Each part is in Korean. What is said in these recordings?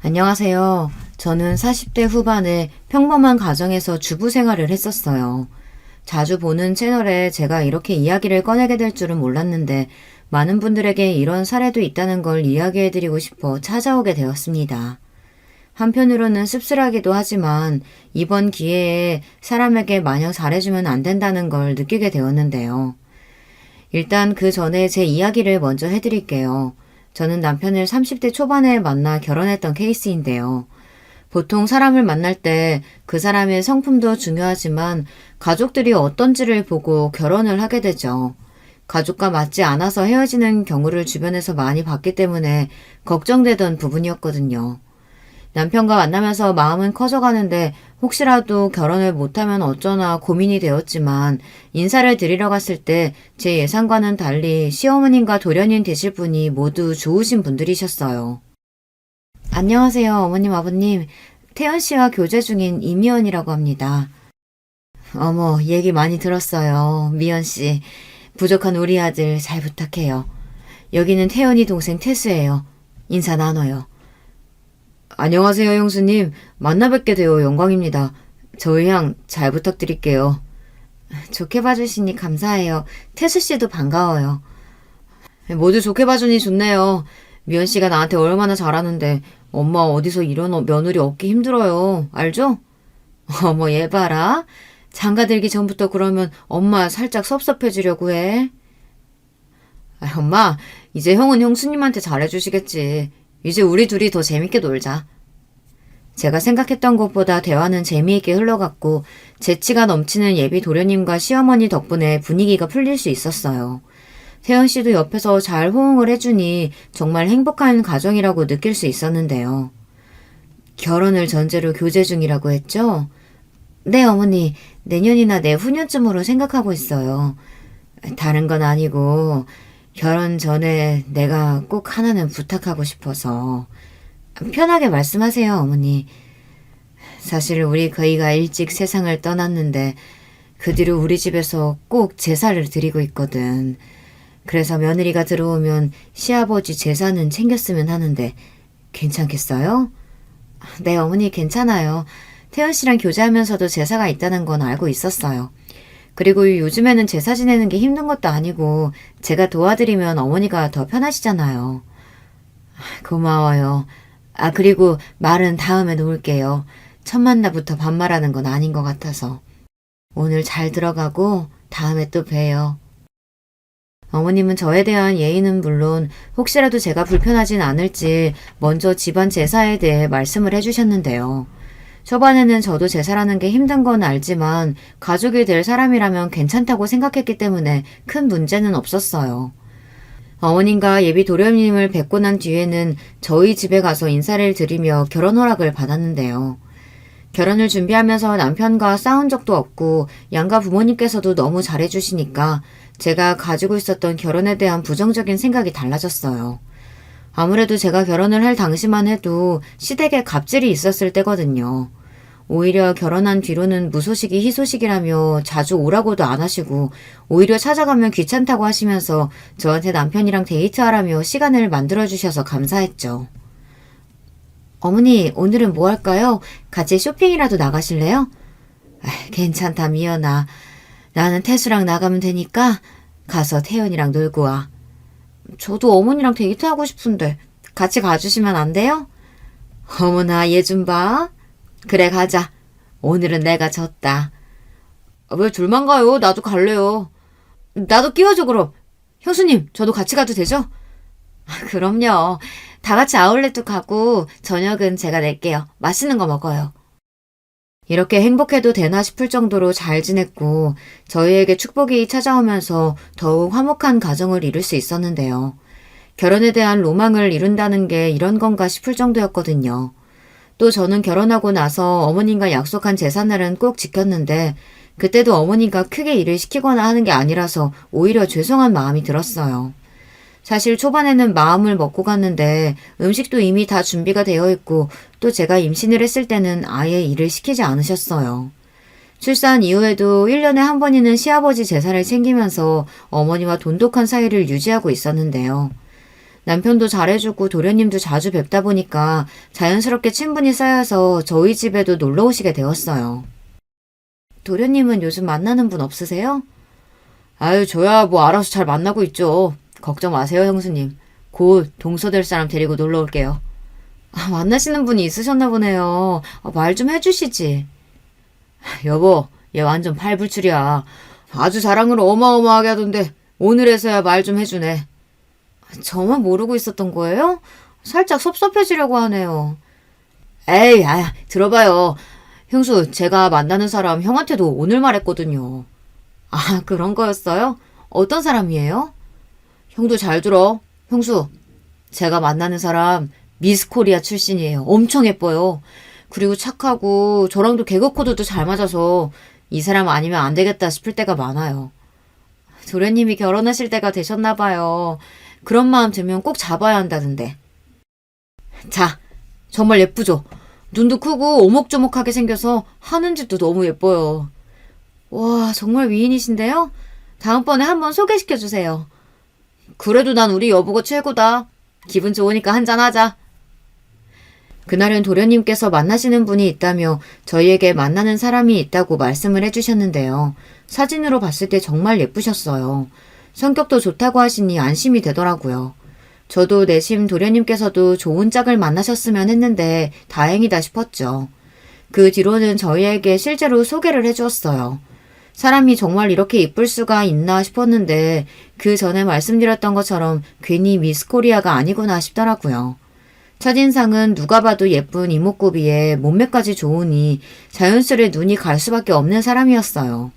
안녕하세요. 저는 40대 후반에 평범한 가정에서 주부 생활을 했었어요. 자주 보는 채널에 제가 이렇게 이야기를 꺼내게 될 줄은 몰랐는데 많은 분들에게 이런 사례도 있다는 걸 이야기해드리고 싶어 찾아오게 되었습니다. 한편으로는 씁쓸하기도 하지만 이번 기회에 사람에게 마냥 잘해주면 안 된다는 걸 느끼게 되었는데요. 일단 그 전에 제 이야기를 먼저 해드릴게요. 저는 남편을 30대 초반에 만나 결혼했던 케이스인데요. 보통 사람을 만날 때 그 사람의 성품도 중요하지만 가족들이 어떤지를 보고 결혼을 하게 되죠. 가족과 맞지 않아서 헤어지는 경우를 주변에서 많이 봤기 때문에 걱정되던 부분이었거든요. 남편과 만나면서 마음은 커져가는데 혹시라도 결혼을 못하면 어쩌나 고민이 되었지만 인사를 드리러 갔을 때 제 예상과는 달리 시어머님과 돌연인 되실 분이 모두 좋으신 분들이셨어요. 안녕하세요, 어머님, 아버님. 태연 씨와 교제 중인 이미연이라고 합니다. 어머, 얘기 많이 들었어요. 미연 씨. 부족한 우리 아들 잘 부탁해요. 여기는 태연이 동생 태수예요. 인사 나눠요. 안녕하세요, 형수님. 만나 뵙게 되어 영광입니다. 저희 향 잘 부탁드릴게요. 좋게 봐주시니 감사해요. 태수 씨도 반가워요. 모두 좋게 봐주니 좋네요. 미연 씨가 나한테 얼마나 잘하는데 엄마 어디서 이런 며느리 얻기 힘들어요. 알죠? 어머, 얘 봐라. 장가 들기 전부터 그러면 엄마 살짝 섭섭해지려고 해. 엄마, 이제 형은 형수님한테 잘해주시겠지. 이제 우리 둘이 더 재밌게 놀자. 제가 생각했던 것보다 대화는 재미있게 흘러갔고 재치가 넘치는 예비 도련님과 시어머니 덕분에 분위기가 풀릴 수 있었어요. 태연 씨도 옆에서 잘 호응을 해주니 정말 행복한 가정이라고 느낄 수 있었는데요. 결혼을 전제로 교제 중이라고 했죠? 네, 어머니. 내년이나 내후년쯤으로 생각하고 있어요. 다른 건 아니고 결혼 전에 내가 꼭 하나는 부탁하고 싶어서. 편하게 말씀하세요, 어머니. 사실 우리 거의가 일찍 세상을 떠났는데 그 뒤로 우리 집에서 꼭 제사를 드리고 있거든. 그래서 며느리가 들어오면 시아버지 제사는 챙겼으면 하는데 괜찮겠어요? 네, 어머니 괜찮아요. 태연 씨랑 교제하면서도 제사가 있다는 건 알고 있었어요. 그리고 요즘에는 제사 지내는 게 힘든 것도 아니고 제가 도와드리면 어머니가 더 편하시잖아요. 고마워요. 그리고 말은 다음에 놓을게요. 첫 만나부터 반말하는 건 아닌 것 같아서. 오늘 잘 들어가고 다음에 또 봬요. 어머님은 저에 대한 예의는 물론 혹시라도 제가 불편하진 않을지 먼저 집안 제사에 대해 말씀을 해주셨는데요. 초반에는 저도 제사라는 게 힘든 건 알지만 가족이 될 사람이라면 괜찮다고 생각했기 때문에 큰 문제는 없었어요. 어머님과 예비 도련님을 뵙고 난 뒤에는 저희 집에 가서 인사를 드리며 결혼 허락을 받았는데요. 결혼을 준비하면서 남편과 싸운 적도 없고 양가 부모님께서도 너무 잘해주시니까 제가 가지고 있었던 결혼에 대한 부정적인 생각이 달라졌어요. 아무래도 제가 결혼을 할 당시만 해도 시댁에 갑질이 있었을 때거든요. 오히려 결혼한 뒤로는 무소식이 희소식이라며 자주 오라고도 안 하시고 오히려 찾아가면 귀찮다고 하시면서 저한테 남편이랑 데이트하라며 시간을 만들어주셔서 감사했죠. 어머니, 오늘은 뭐 할까요? 같이 쇼핑이라도 나가실래요? 괜찮다, 미연아. 나는 태수랑 나가면 되니까 가서 태연이랑 놀고 와. 저도 어머니랑 데이트하고 싶은데 같이 가주시면 안 돼요? 어머나, 얘 좀 봐. 그래, 가자. 오늘은 내가 졌다. 왜 둘만 가요? 나도 갈래요. 나도 끼워줘, 그럼. 형수님, 저도 같이 가도 되죠? 그럼요. 다 같이 아울렛도 가고 저녁은 제가 낼게요. 맛있는 거 먹어요. 이렇게 행복해도 되나 싶을 정도로 잘 지냈고 저희에게 축복이 찾아오면서 더욱 화목한 가정을 이룰 수 있었는데요. 결혼에 대한 로망을 이룬다는 게 이런 건가 싶을 정도였거든요. 또 저는 결혼하고 나서 어머님과 약속한 제삿날은 꼭 지켰는데 그때도 어머님과 크게 일을 시키거나 하는 게 아니라서 오히려 죄송한 마음이 들었어요. 사실 초반에는 마음을 먹고 갔는데 음식도 이미 다 준비가 되어 있고 또 제가 임신을 했을 때는 아예 일을 시키지 않으셨어요. 출산 이후에도 1년에 한 번이는 시아버지 제사를 챙기면서 어머니와 돈독한 사이를 유지하고 있었는데요. 남편도 잘해주고 도련님도 자주 뵙다 보니까 자연스럽게 친분이 쌓여서 저희 집에도 놀러 오시게 되었어요. 도련님은 요즘 만나는 분 없으세요? 아유, 저야 뭐 알아서 잘 만나고 있죠. 걱정 마세요, 형수님. 곧 동서 될 사람 데리고 놀러 올게요. 아, 만나시는 분이 있으셨나 보네요. 말 좀 해주시지. 여보, 얘 완전 팔불출이야. 아주 자랑을 어마어마하게 하던데 오늘에서야 말 좀 해주네. 저만 모르고 있었던 거예요? 살짝 섭섭해지려고 하네요. 에이, 들어봐요. 형수, 제가 만나는 사람 형한테도 오늘 말했거든요. 아, 그런 거였어요? 어떤 사람이에요? 형도 잘 들어. 형수, 제가 만나는 사람 미스 코리아 출신이에요. 엄청 예뻐요. 그리고 착하고 저랑도 개그 코드도 잘 맞아서 이 사람 아니면 안 되겠다 싶을 때가 많아요. 도련님이 결혼하실 때가 되셨나 봐요. 그런 마음 들면 꼭 잡아야 한다던데. 자, 정말 예쁘죠? 눈도 크고 오목조목하게 생겨서 하는 짓도 너무 예뻐요. 와, 정말 미인이신데요? 다음번에 한번 소개시켜주세요. 그래도 난 우리 여보가 최고다. 기분 좋으니까 한잔하자. 그날은 도련님께서 만나시는 분이 있다며 저희에게 만나는 사람이 있다고 말씀을 해주셨는데요. 사진으로 봤을 때 정말 예쁘셨어요. 성격도 좋다고 하시니 안심이 되더라고요. 저도 내심 도련님께서도 좋은 짝을 만나셨으면 했는데 다행이다 싶었죠. 그 뒤로는 저희에게 실제로 소개를 해주었어요. 사람이 정말 이렇게 이쁠 수가 있나 싶었는데 그 전에 말씀드렸던 것처럼 괜히 미스코리아가 아니구나 싶더라고요. 첫인상은 누가 봐도 예쁜 이목구비에 몸매까지 좋으니 자연스레 눈이 갈 수밖에 없는 사람이었어요.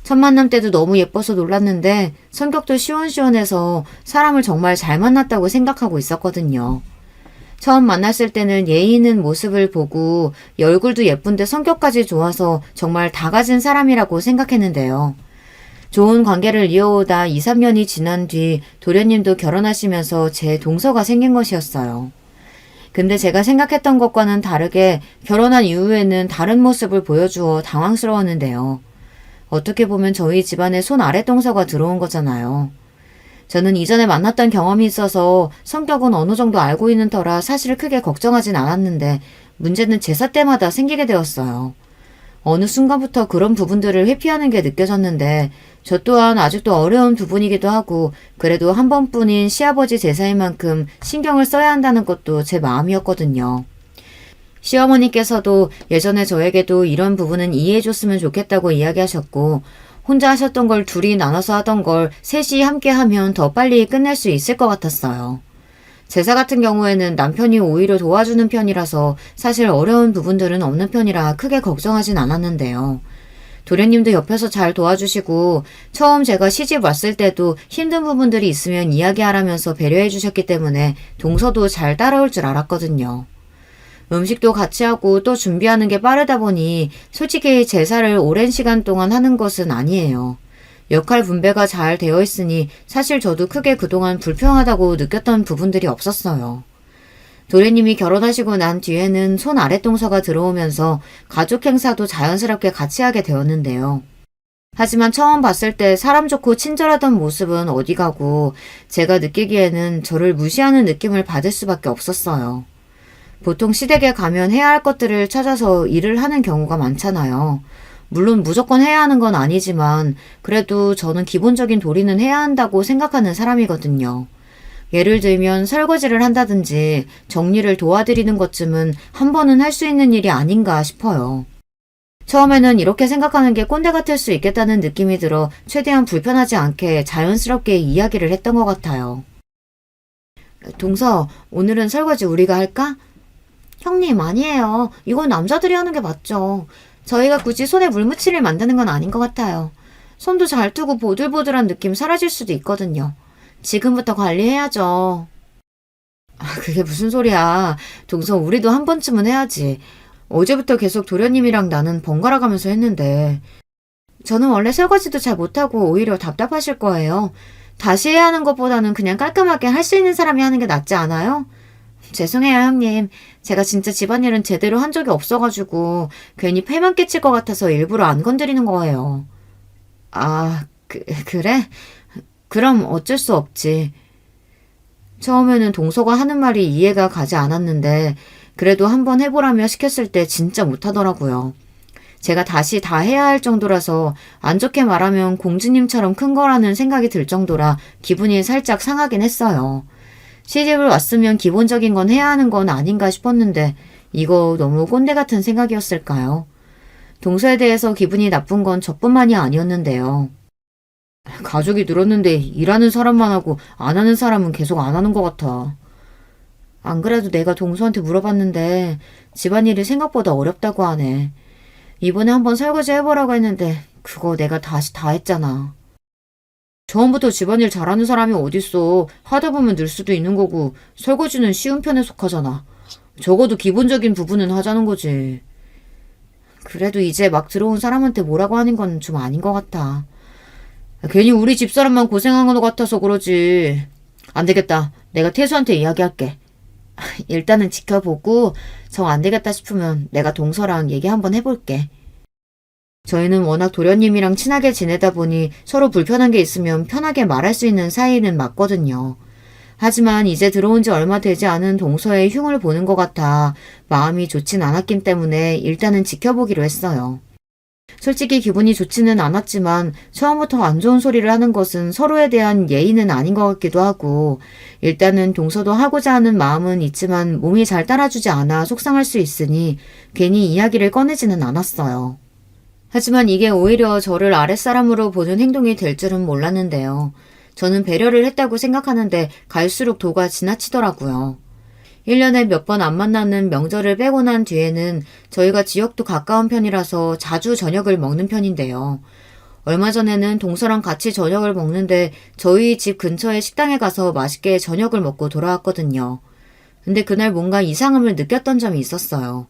첫 만남 때도 너무 예뻐서 놀랐는데 성격도 시원시원해서 사람을 정말 잘 만났다고 생각하고 있었거든요. 처음 만났을 때는 예의 있는 모습을 보고 얼굴도 예쁜데 성격까지 좋아서 정말 다 가진 사람이라고 생각했는데요. 좋은 관계를 이어오다 2, 3년이 지난 뒤 도련님도 결혼하시면서 제 동서가 생긴 것이었어요. 근데 제가 생각했던 것과는 다르게 결혼한 이후에는 다른 모습을 보여주어 당황스러웠는데요. 어떻게 보면 저희 집안에 손 아래 동서가 들어온 거잖아요. 저는 이전에 만났던 경험이 있어서 성격은 어느 정도 알고 있는 터라 사실 크게 걱정하진 않았는데 문제는 제사 때마다 생기게 되었어요. 어느 순간부터 그런 부분들을 회피하는 게 느껴졌는데 저 또한 아직도 어려운 부분이기도 하고 그래도 한 번뿐인 시아버지 제사인 만큼 신경을 써야 한다는 것도 제 마음이었거든요. 시어머니께서도 예전에 저에게도 이런 부분은 이해해줬으면 좋겠다고 이야기하셨고 혼자 하셨던 걸 둘이 나눠서 하던 걸 셋이 함께 하면 더 빨리 끝낼 수 있을 것 같았어요. 제사 같은 경우에는 남편이 오히려 도와주는 편이라서 사실 어려운 부분들은 없는 편이라 크게 걱정하진 않았는데요. 도련님도 옆에서 잘 도와주시고 처음 제가 시집 왔을 때도 힘든 부분들이 있으면 이야기하라면서 배려해 주셨기 때문에 동서도 잘 따라올 줄 알았거든요. 음식도 같이 하고 또 준비하는 게 빠르다 보니 솔직히 제사를 오랜 시간 동안 하는 것은 아니에요. 역할 분배가 잘 되어 있으니 사실 저도 크게 그동안 불평하다고 느꼈던 부분들이 없었어요. 도련님이 결혼하시고 난 뒤에는 손 아랫동서가 들어오면서 가족 행사도 자연스럽게 같이 하게 되었는데요. 하지만 처음 봤을 때 사람 좋고 친절하던 모습은 어디 가고 제가 느끼기에는 저를 무시하는 느낌을 받을 수밖에 없었어요. 보통 시댁에 가면 해야 할 것들을 찾아서 일을 하는 경우가 많잖아요. 물론 무조건 해야 하는 건 아니지만 그래도 저는 기본적인 도리는 해야 한다고 생각하는 사람이거든요. 예를 들면 설거지를 한다든지 정리를 도와드리는 것쯤은 한 번은 할 수 있는 일이 아닌가 싶어요. 처음에는 이렇게 생각하는 게 꼰대 같을 수 있겠다는 느낌이 들어 최대한 불편하지 않게 자연스럽게 이야기를 했던 것 같아요. 동서, 오늘은 설거지 우리가 할까? 형님, 아니에요. 이건 남자들이 하는 게 맞죠. 저희가 굳이 손에 물묻히를 만드는 건 아닌 것 같아요. 손도 잘 트고 보들보들한 느낌 사라질 수도 있거든요. 지금부터 관리해야죠. 그게 무슨 소리야. 동서, 우리도 한 번쯤은 해야지. 어제부터 계속 도련님이랑 나는 번갈아 가면서 했는데. 저는 원래 설거지도 잘 못하고 오히려 답답하실 거예요. 다시 해야 하는 것보다는 그냥 깔끔하게 할 수 있는 사람이 하는 게 낫지 않아요? 죄송해요, 형님. 제가 진짜 집안일은 제대로 한 적이 없어가지고 괜히 폐만 끼칠 것 같아서 일부러 안 건드리는 거예요. 아, 그래? 그럼 어쩔 수 없지. 처음에는 동서가 하는 말이 이해가 가지 않았는데 그래도 한번 해보라며 시켰을 때 진짜 못하더라고요. 제가 다시 다 해야 할 정도라서 안 좋게 말하면 공주님처럼 큰 거라는 생각이 들 정도라 기분이 살짝 상하긴 했어요. 시집을 왔으면 기본적인 건 해야 하는 건 아닌가 싶었는데 이거 너무 꼰대 같은 생각이었을까요? 동서에 대해서 기분이 나쁜 건 저뿐만이 아니었는데요. 가족이 늘었는데 일하는 사람만 하고 안 하는 사람은 계속 안 하는 것 같아. 안 그래도 내가 동서한테 물어봤는데 집안일이 생각보다 어렵다고 하네. 이번에 한번 설거지 해보라고 했는데 그거 내가 다시 다 했잖아. 처음부터 집안일 잘하는 사람이 어딨어. 하다 보면 늘 수도 있는 거고 설거지는 쉬운 편에 속하잖아. 적어도 기본적인 부분은 하자는 거지. 그래도 이제 막 들어온 사람한테 뭐라고 하는 건 좀 아닌 것 같아. 괜히 우리 집사람만 고생한 것 같아서 그러지. 안 되겠다. 내가 태수한테 이야기할게. 일단은 지켜보고 정 안 되겠다 싶으면 내가 동서랑 얘기 한번 해볼게. 저희는 워낙 도련님이랑 친하게 지내다 보니 서로 불편한 게 있으면 편하게 말할 수 있는 사이는 맞거든요. 하지만 이제 들어온 지 얼마 되지 않은 동서의 흉을 보는 것 같아 마음이 좋진 않았기 때문에 일단은 지켜보기로 했어요. 솔직히 기분이 좋지는 않았지만 처음부터 안 좋은 소리를 하는 것은 서로에 대한 예의는 아닌 것 같기도 하고 일단은 동서도 하고자 하는 마음은 있지만 몸이 잘 따라주지 않아 속상할 수 있으니 괜히 이야기를 꺼내지는 않았어요. 하지만 이게 오히려 저를 아랫사람으로 보는 행동이 될 줄은 몰랐는데요. 저는 배려를 했다고 생각하는데 갈수록 도가 지나치더라고요. 1년에 몇 번 안 만나는 명절을 빼고 난 뒤에는 저희가 지역도 가까운 편이라서 자주 저녁을 먹는 편인데요. 얼마 전에는 동서랑 같이 저녁을 먹는데 저희 집 근처의 식당에 가서 맛있게 저녁을 먹고 돌아왔거든요. 근데 그날 뭔가 이상함을 느꼈던 점이 있었어요.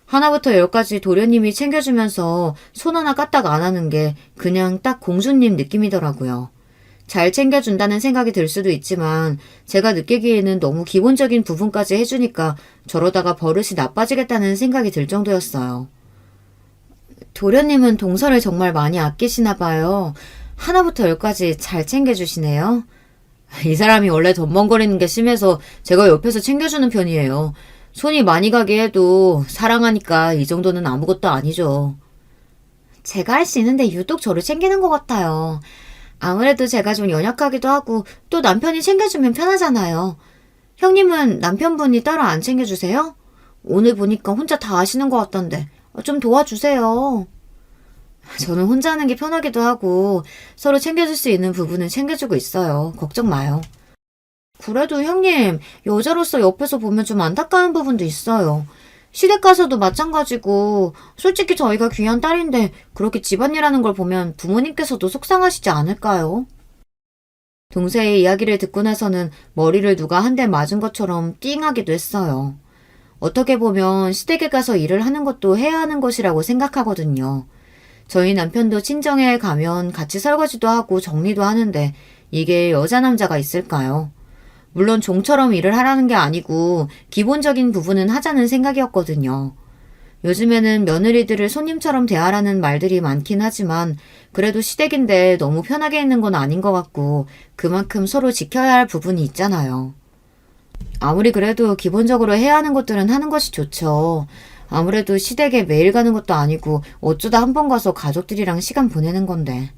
하나부터 열까지 도련님이 챙겨주면서 손 하나 까딱 안 하는 게 그냥 딱 공주님 느낌이더라고요. 잘 챙겨준다는 생각이 들 수도 있지만 제가 느끼기에는 너무 기본적인 부분까지 해주니까 저러다가 버릇이 나빠지겠다는 생각이 들 정도였어요. 도련님은 동서를 정말 많이 아끼시나 봐요. 하나부터 열까지 잘 챙겨주시네요. 이 사람이 원래 덤벙거리는 게 심해서 제가 옆에서 챙겨주는 편이에요. 손이 많이 가게 해도 사랑하니까 이 정도는 아무것도 아니죠. 제가 할 수 있는데 유독 저를 챙기는 것 같아요. 아무래도 제가 좀 연약하기도 하고 또 남편이 챙겨주면 편하잖아요. 형님은 남편분이 따로 안 챙겨주세요? 오늘 보니까 혼자 다 하시는 것 같던데 좀 도와주세요. 저는 혼자 하는 게 편하기도 하고 서로 챙겨줄 수 있는 부분은 챙겨주고 있어요. 걱정 마요. 그래도 형님, 여자로서 옆에서 보면 좀 안타까운 부분도 있어요. 시댁 가서도 마찬가지고 솔직히 저희가 귀한 딸인데 그렇게 집안일하는 걸 보면 부모님께서도 속상하시지 않을까요? 동생의 이야기를 듣고 나서는 머리를 누가 한 대 맞은 것처럼 띵하기도 했어요. 어떻게 보면 시댁에 가서 일을 하는 것도 해야 하는 것이라고 생각하거든요. 저희 남편도 친정에 가면 같이 설거지도 하고 정리도 하는데 이게 여자 남자가 있을까요? 물론 종처럼 일을 하라는 게 아니고 기본적인 부분은 하자는 생각이었거든요. 요즘에는 며느리들을 손님처럼 대하라는 말들이 많긴 하지만 그래도 시댁인데 너무 편하게 있는 건 아닌 것 같고 그만큼 서로 지켜야 할 부분이 있잖아요. 아무리 그래도 기본적으로 해야 하는 것들은 하는 것이 좋죠. 아무래도 시댁에 매일 가는 것도 아니고 어쩌다 한 번 가서 가족들이랑 시간 보내는 건데.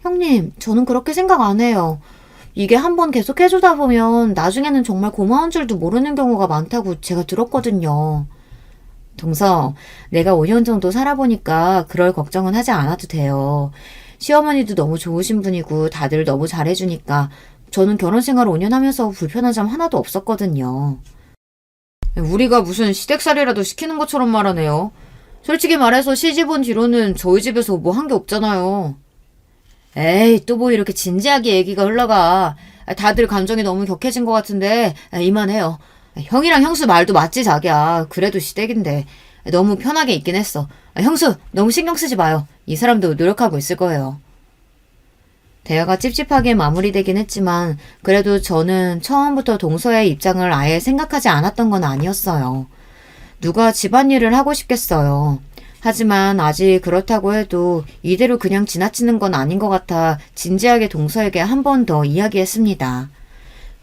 형님, 저는 그렇게 생각 안 해요. 이게 한 번 계속 해주다 보면 나중에는 정말 고마운 줄도 모르는 경우가 많다고 제가 들었거든요. 동서, 내가 5년 정도 살아보니까 그럴 걱정은 하지 않아도 돼요. 시어머니도 너무 좋으신 분이고 다들 너무 잘해주니까 저는 결혼생활 5년 하면서 불편한 점 하나도 없었거든요. 우리가 무슨 시댁살이라도 시키는 것처럼 말하네요. 솔직히 말해서 시집 온 뒤로는 저희 집에서 뭐 한 게 없잖아요. 에이, 또 뭐 이렇게 진지하게 얘기가 흘러가. 다들 감정이 너무 격해진 것 같은데 이만해요. 형이랑 형수 말도 맞지 자기야. 그래도 시댁인데 너무 편하게 있긴 했어. 형수 너무 신경 쓰지 마요. 이 사람도 노력하고 있을 거예요. 대화가 찝찝하게 마무리되긴 했지만 그래도 저는 처음부터 동서의 입장을 아예 생각하지 않았던 건 아니었어요. 누가 집안일을 하고 싶겠어요. 하지만 아직 그렇다고 해도 이대로 그냥 지나치는 건 아닌 것 같아 진지하게 동서에게 한 번 더 이야기했습니다.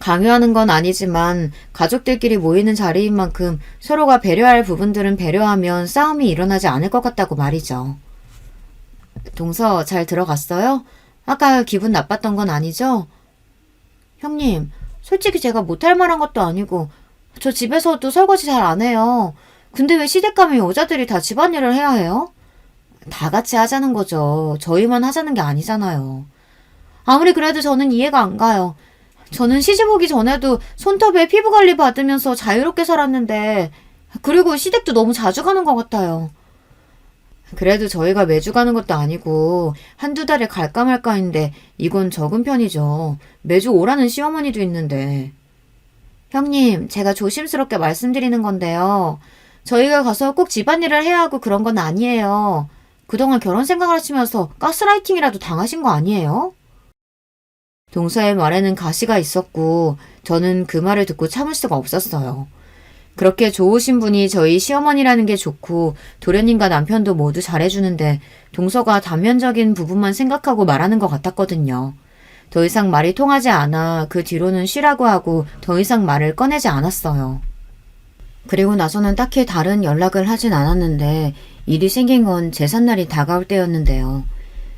강요하는 건 아니지만 가족들끼리 모이는 자리인 만큼 서로가 배려할 부분들은 배려하면 싸움이 일어나지 않을 것 같다고 말이죠. 동서 잘 들어갔어요? 아까 기분 나빴던 건 아니죠? 형님, 솔직히 제가 못할 만한 것도 아니고 저 집에서도 설거지 잘 안 해요. 근데 왜 시댁 가면 여자들이 다 집안일을 해야 해요? 다 같이 하자는 거죠. 저희만 하자는 게 아니잖아요. 아무리 그래도 저는 이해가 안 가요. 저는 시집 오기 전에도 손톱에 피부 관리 받으면서 자유롭게 살았는데, 그리고 시댁도 너무 자주 가는 것 같아요. 그래도 저희가 매주 가는 것도 아니고 한두 달에 갈까 말까인데 이건 적은 편이죠. 매주 오라는 시어머니도 있는데. 형님, 제가 조심스럽게 말씀드리는 건데요. 저희가 가서 꼭 집안일을 해야 하고 그런 건 아니에요. 그동안 결혼 생각을 하시면서 가스라이팅이라도 당하신 거 아니에요? 동서의 말에는 가시가 있었고 저는 그 말을 듣고 참을 수가 없었어요. 그렇게 좋으신 분이 저희 시어머니라는 게 좋고 도련님과 남편도 모두 잘해주는데 동서가 단면적인 부분만 생각하고 말하는 것 같았거든요. 더 이상 말이 통하지 않아 그 뒤로는 쉬라고 하고 더 이상 말을 꺼내지 않았어요. 그리고 나서는 딱히 다른 연락을 하진 않았는데 일이 생긴 건 제삿날이 다가올 때였는데요.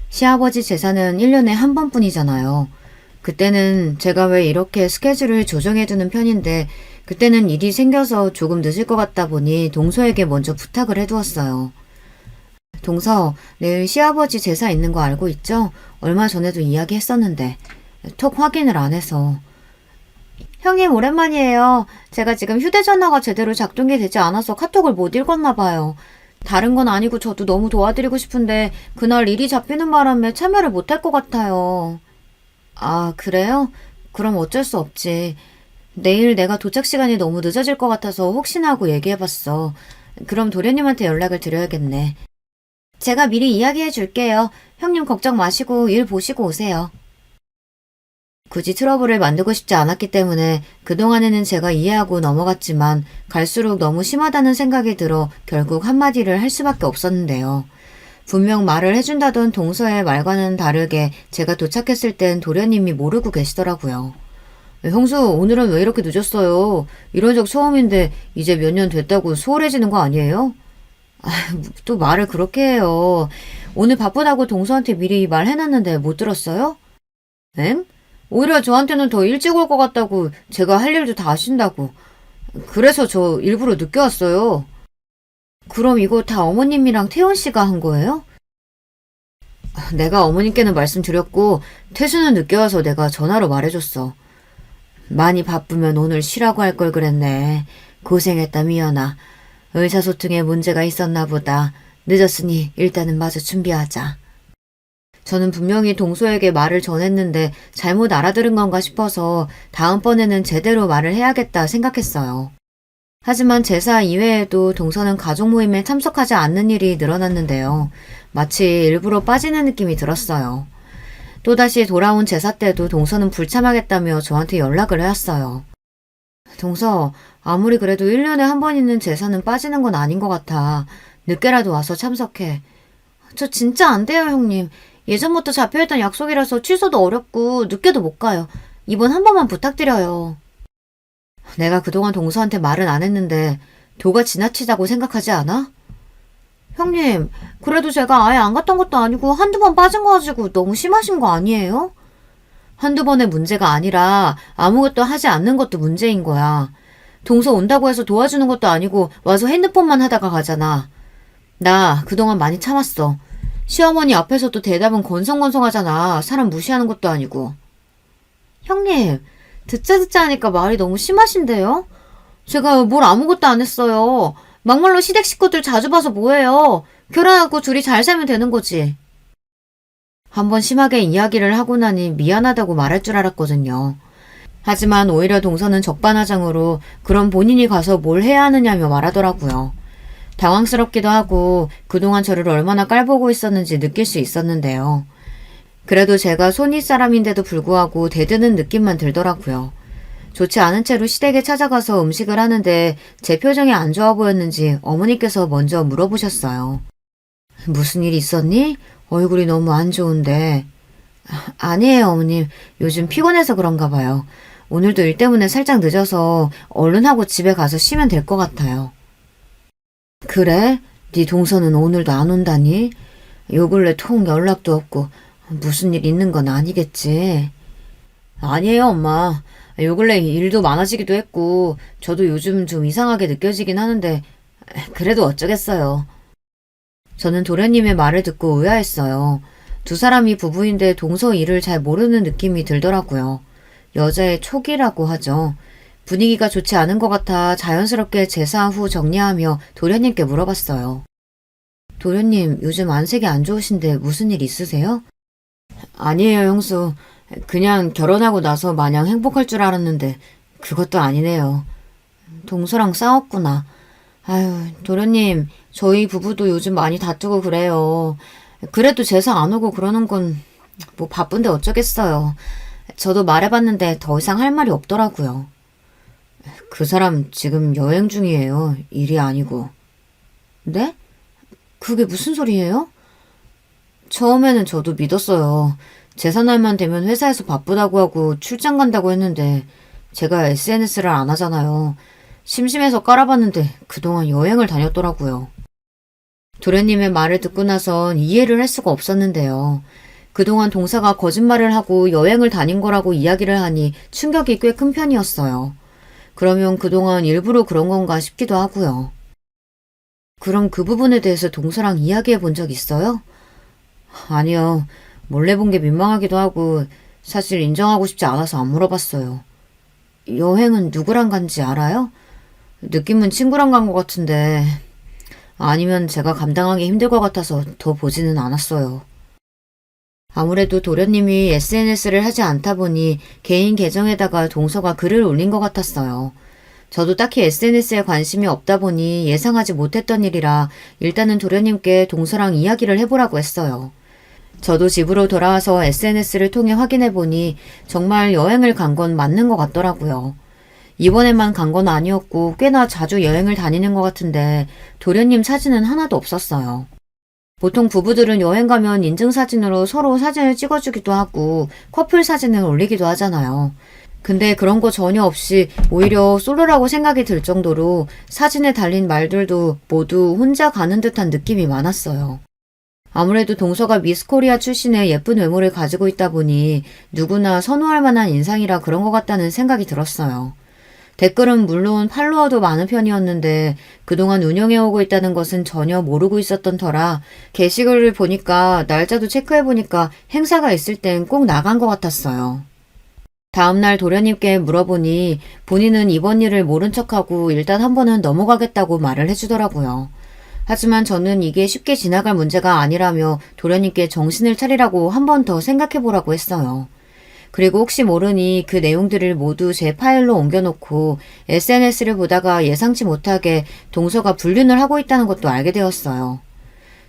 시아버지 제사는 1년에 한 번뿐이잖아요. 그때는 제가 왜 이렇게 스케줄을 조정해두는 편인데 그때는 일이 생겨서 조금 늦을 것 같다 보니 동서에게 먼저 부탁을 해두었어요. 동서, 내일 시아버지 제사 있는 거 알고 있죠? 얼마 전에도 이야기했었는데 톡 확인을 안 해서. 형님 오랜만이에요. 제가 지금 휴대전화가 제대로 작동이 되지 않아서 카톡을 못 읽었나 봐요. 다른 건 아니고 저도 너무 도와드리고 싶은데 그날 일이 잡히는 바람에 참여를 못할 것 같아요. 아, 그래요? 그럼 어쩔 수 없지. 내일 내가 도착 시간이 너무 늦어질 것 같아서 혹시나 하고 얘기해봤어. 그럼 도련님한테 연락을 드려야겠네. 제가 미리 이야기해 줄게요. 형님 걱정 마시고 일 보시고 오세요. 굳이 트러블을 만들고 싶지 않았기 때문에 그동안에는 제가 이해하고 넘어갔지만 갈수록 너무 심하다는 생각이 들어 결국 한마디를 할 수밖에 없었는데요. 분명 말을 해준다던 동서의 말과는 다르게 제가 도착했을 땐 도련님이 모르고 계시더라고요. 형수, 오늘은 왜 이렇게 늦었어요? 이런 적 처음인데 이제 몇 년 됐다고 소홀해지는 거 아니에요? 아, 또 말을 그렇게 해요. 오늘 바쁘다고 동서한테 미리 말해놨는데 못 들었어요? 엥? 오히려 저한테는 더 일찍 올 것 같다고 제가 할 일도 다 하신다고. 그래서 저 일부러 늦게 왔어요. 그럼 이거 다 어머님이랑 태원 씨가 한 거예요? 내가 어머님께는 말씀드렸고 태수는 늦게 와서 내가 전화로 말해줬어. 많이 바쁘면 오늘 쉬라고 할 걸 그랬네. 고생했다 미연아. 의사소통에 문제가 있었나 보다. 늦었으니 일단은 마저 준비하자. 저는 분명히 동서에게 말을 전했는데 잘못 알아들은 건가 싶어서 다음번에는 제대로 말을 해야겠다 생각했어요. 하지만 제사 이외에도 동서는 가족 모임에 참석하지 않는 일이 늘어났는데요. 마치 일부러 빠지는 느낌이 들었어요. 또다시 돌아온 제사 때도 동서는 불참하겠다며 저한테 연락을 해왔어요. 동서, 아무리 그래도 1년에 한 번 있는 제사는 빠지는 건 아닌 것 같아. 늦게라도 와서 참석해. 저 진짜 안 돼요, 형님. 예전부터 잡혀있던 약속이라서 취소도 어렵고 늦게도 못 가요. 이번 한 번만 부탁드려요. 내가 그동안 동서한테 말은 안 했는데 도가 지나치다고 생각하지 않아? 형님, 그래도 제가 아예 안 갔던 것도 아니고 한두 번 빠진 거 가지고 너무 심하신 거 아니에요? 한두 번의 문제가 아니라 아무것도 하지 않는 것도 문제인 거야. 동서 온다고 해서 도와주는 것도 아니고 와서 핸드폰만 하다가 가잖아. 나 그동안 많이 참았어. 시어머니 앞에서도 대답은 건성건성하잖아. 사람 무시하는 것도 아니고. 형님, 듣자 하니까 말이 너무 심하신데요? 제가 뭘 아무것도 안 했어요. 막말로 시댁 식구들 자주 봐서 뭐해요. 결혼하고 둘이 잘 살면 되는 거지. 한번 심하게 이야기를 하고 나니 미안하다고 말할 줄 알았거든요. 하지만 오히려 동서는 적반하장으로 그럼 본인이 가서 뭘 해야 하느냐며 말하더라고요. 당황스럽기도 하고 그동안 저를 얼마나 깔보고 있었는지 느낄 수 있었는데요. 그래도 제가 손윗 사람인데도 불구하고 대드는 느낌만 들더라고요. 좋지 않은 채로 시댁에 찾아가서 음식을 하는데 제 표정이 안 좋아 보였는지 어머니께서 먼저 물어보셨어요. 무슨 일 있었니? 얼굴이 너무 안 좋은데. 아니에요, 어머님. 요즘 피곤해서 그런가 봐요. 오늘도 일 때문에 살짝 늦어서 얼른 하고 집에 가서 쉬면 될 것 같아요. 그래? 네 동서는 오늘도 안 온다니? 요 근래 통 연락도 없고 무슨 일 있는 건 아니겠지? 아니에요, 엄마. 요 근래 일도 많아지기도 했고 저도 요즘 좀 이상하게 느껴지긴 하는데 그래도 어쩌겠어요. 저는 도련님의 말을 듣고 의아했어요. 두 사람이 부부인데 동서 일을 잘 모르는 느낌이 들더라고요. 여자의 촉이라고 하죠. 분위기가 좋지 않은 것 같아 자연스럽게 제사 후 정리하며 도련님께 물어봤어요. 도련님, 요즘 안색이 안 좋으신데 무슨 일 있으세요? 아니에요, 형수. 그냥 결혼하고 나서 마냥 행복할 줄 알았는데 그것도 아니네요. 동서랑 싸웠구나. 아유, 도련님, 저희 부부도 요즘 많이 다투고 그래요. 그래도 제사 안 오고 그러는 건 뭐 바쁜데 어쩌겠어요. 저도 말해봤는데 더 이상 할 말이 없더라고요. 그 사람 지금 여행 중이에요. 일이 아니고. 네? 그게 무슨 소리예요? 처음에는 저도 믿었어요. 제사날만 되면 회사에서 바쁘다고 하고 출장 간다고 했는데 제가 SNS를 안 하잖아요. 심심해서 깔아봤는데 그동안 여행을 다녔더라고요. 도련님의 말을 듣고 나선 이해를 할 수가 없었는데요. 그동안 동사가 거짓말을 하고 여행을 다닌 거라고 이야기를 하니 충격이 꽤 큰 편이었어요. 그러면 그동안 일부러 그런 건가 싶기도 하고요. 그럼 그 부분에 대해서 동서랑 이야기해 본 적 있어요? 아니요. 몰래 본 게 민망하기도 하고 사실 인정하고 싶지 않아서 안 물어봤어요. 여행은 누구랑 간지 알아요? 느낌은 친구랑 간 것 같은데 아니면 제가 감당하기 힘들 것 같아서 더 보지는 않았어요. 아무래도 도련님이 SNS를 하지 않다 보니 개인 계정에다가 동서가 글을 올린 것 같았어요. 저도 딱히 SNS에 관심이 없다 보니 예상하지 못했던 일이라 일단은 도련님께 동서랑 이야기를 해보라고 했어요. 저도 집으로 돌아와서 SNS를 통해 확인해보니 정말 여행을 간 건 맞는 것 같더라고요. 이번에만 간 건 아니었고 꽤나 자주 여행을 다니는 것 같은데 도련님 사진은 하나도 없었어요. 보통 부부들은 여행 가면 인증사진으로 서로 사진을 찍어주기도 하고 커플 사진을 올리기도 하잖아요. 근데 그런 거 전혀 없이 오히려 솔로라고 생각이 들 정도로 사진에 달린 말들도 모두 혼자 가는 듯한 느낌이 많았어요. 아무래도 동서가 미스코리아 출신의 예쁜 외모를 가지고 있다 보니 누구나 선호할 만한 인상이라 그런 것 같다는 생각이 들었어요. 댓글은 물론 팔로워도 많은 편이었는데 그동안 운영해오고 있다는 것은 전혀 모르고 있었던 터라 게시글을 보니까 날짜도 체크해보니까 행사가 있을 땐 꼭 나간 것 같았어요. 다음날 도련님께 물어보니 본인은 이번 일을 모른 척하고 일단 한 번은 넘어가겠다고 말을 해주더라고요. 하지만 저는 이게 쉽게 지나갈 문제가 아니라며 도련님께 정신을 차리라고 한 번 더 생각해보라고 했어요. 그리고 혹시 모르니 그 내용들을 모두 제 파일로 옮겨놓고 SNS를 보다가 예상치 못하게 동서가 불륜을 하고 있다는 것도 알게 되었어요.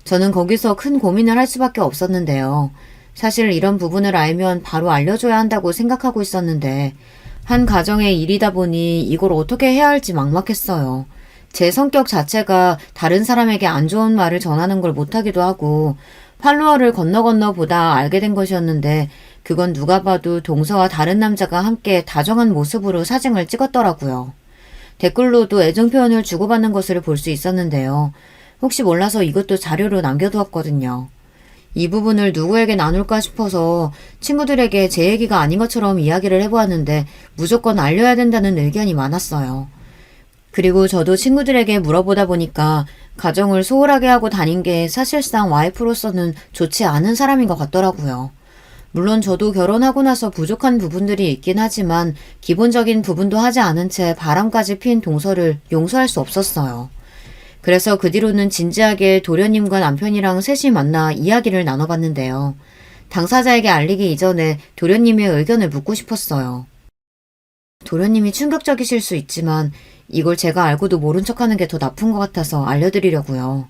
저는 거기서 큰 고민을 할 수밖에 없었는데요. 사실 이런 부분을 알면 바로 알려줘야 한다고 생각하고 있었는데 한 가정의 일이다 보니 이걸 어떻게 해야 할지 막막했어요. 제 성격 자체가 다른 사람에게 안 좋은 말을 전하는 걸 못하기도 하고 팔로워를 건너 보다 알게 된 것이었는데 그건 누가 봐도 동서와 다른 남자가 함께 다정한 모습으로 사진을 찍었더라고요. 댓글로도 애정 표현을 주고받는 것을 볼 수 있었는데요. 혹시 몰라서 이것도 자료로 남겨두었거든요. 이 부분을 누구에게 나눌까 싶어서 친구들에게 제 얘기가 아닌 것처럼 이야기를 해보았는데 무조건 알려야 된다는 의견이 많았어요. 그리고 저도 친구들에게 물어보다 보니까 가정을 소홀하게 하고 다닌 게 사실상 와이프로서는 좋지 않은 사람인 것 같더라고요. 물론 저도 결혼하고 나서 부족한 부분들이 있긴 하지만 기본적인 부분도 하지 않은 채 바람까지 핀 동서를 용서할 수 없었어요. 그래서 그 뒤로는 진지하게 도련님과 남편이랑 셋이 만나 이야기를 나눠봤는데요. 당사자에게 알리기 이전에 도련님의 의견을 묻고 싶었어요. 도련님이 충격적이실 수 있지만 이걸 제가 알고도 모른 척하는 게 더 나쁜 것 같아서 알려드리려고요.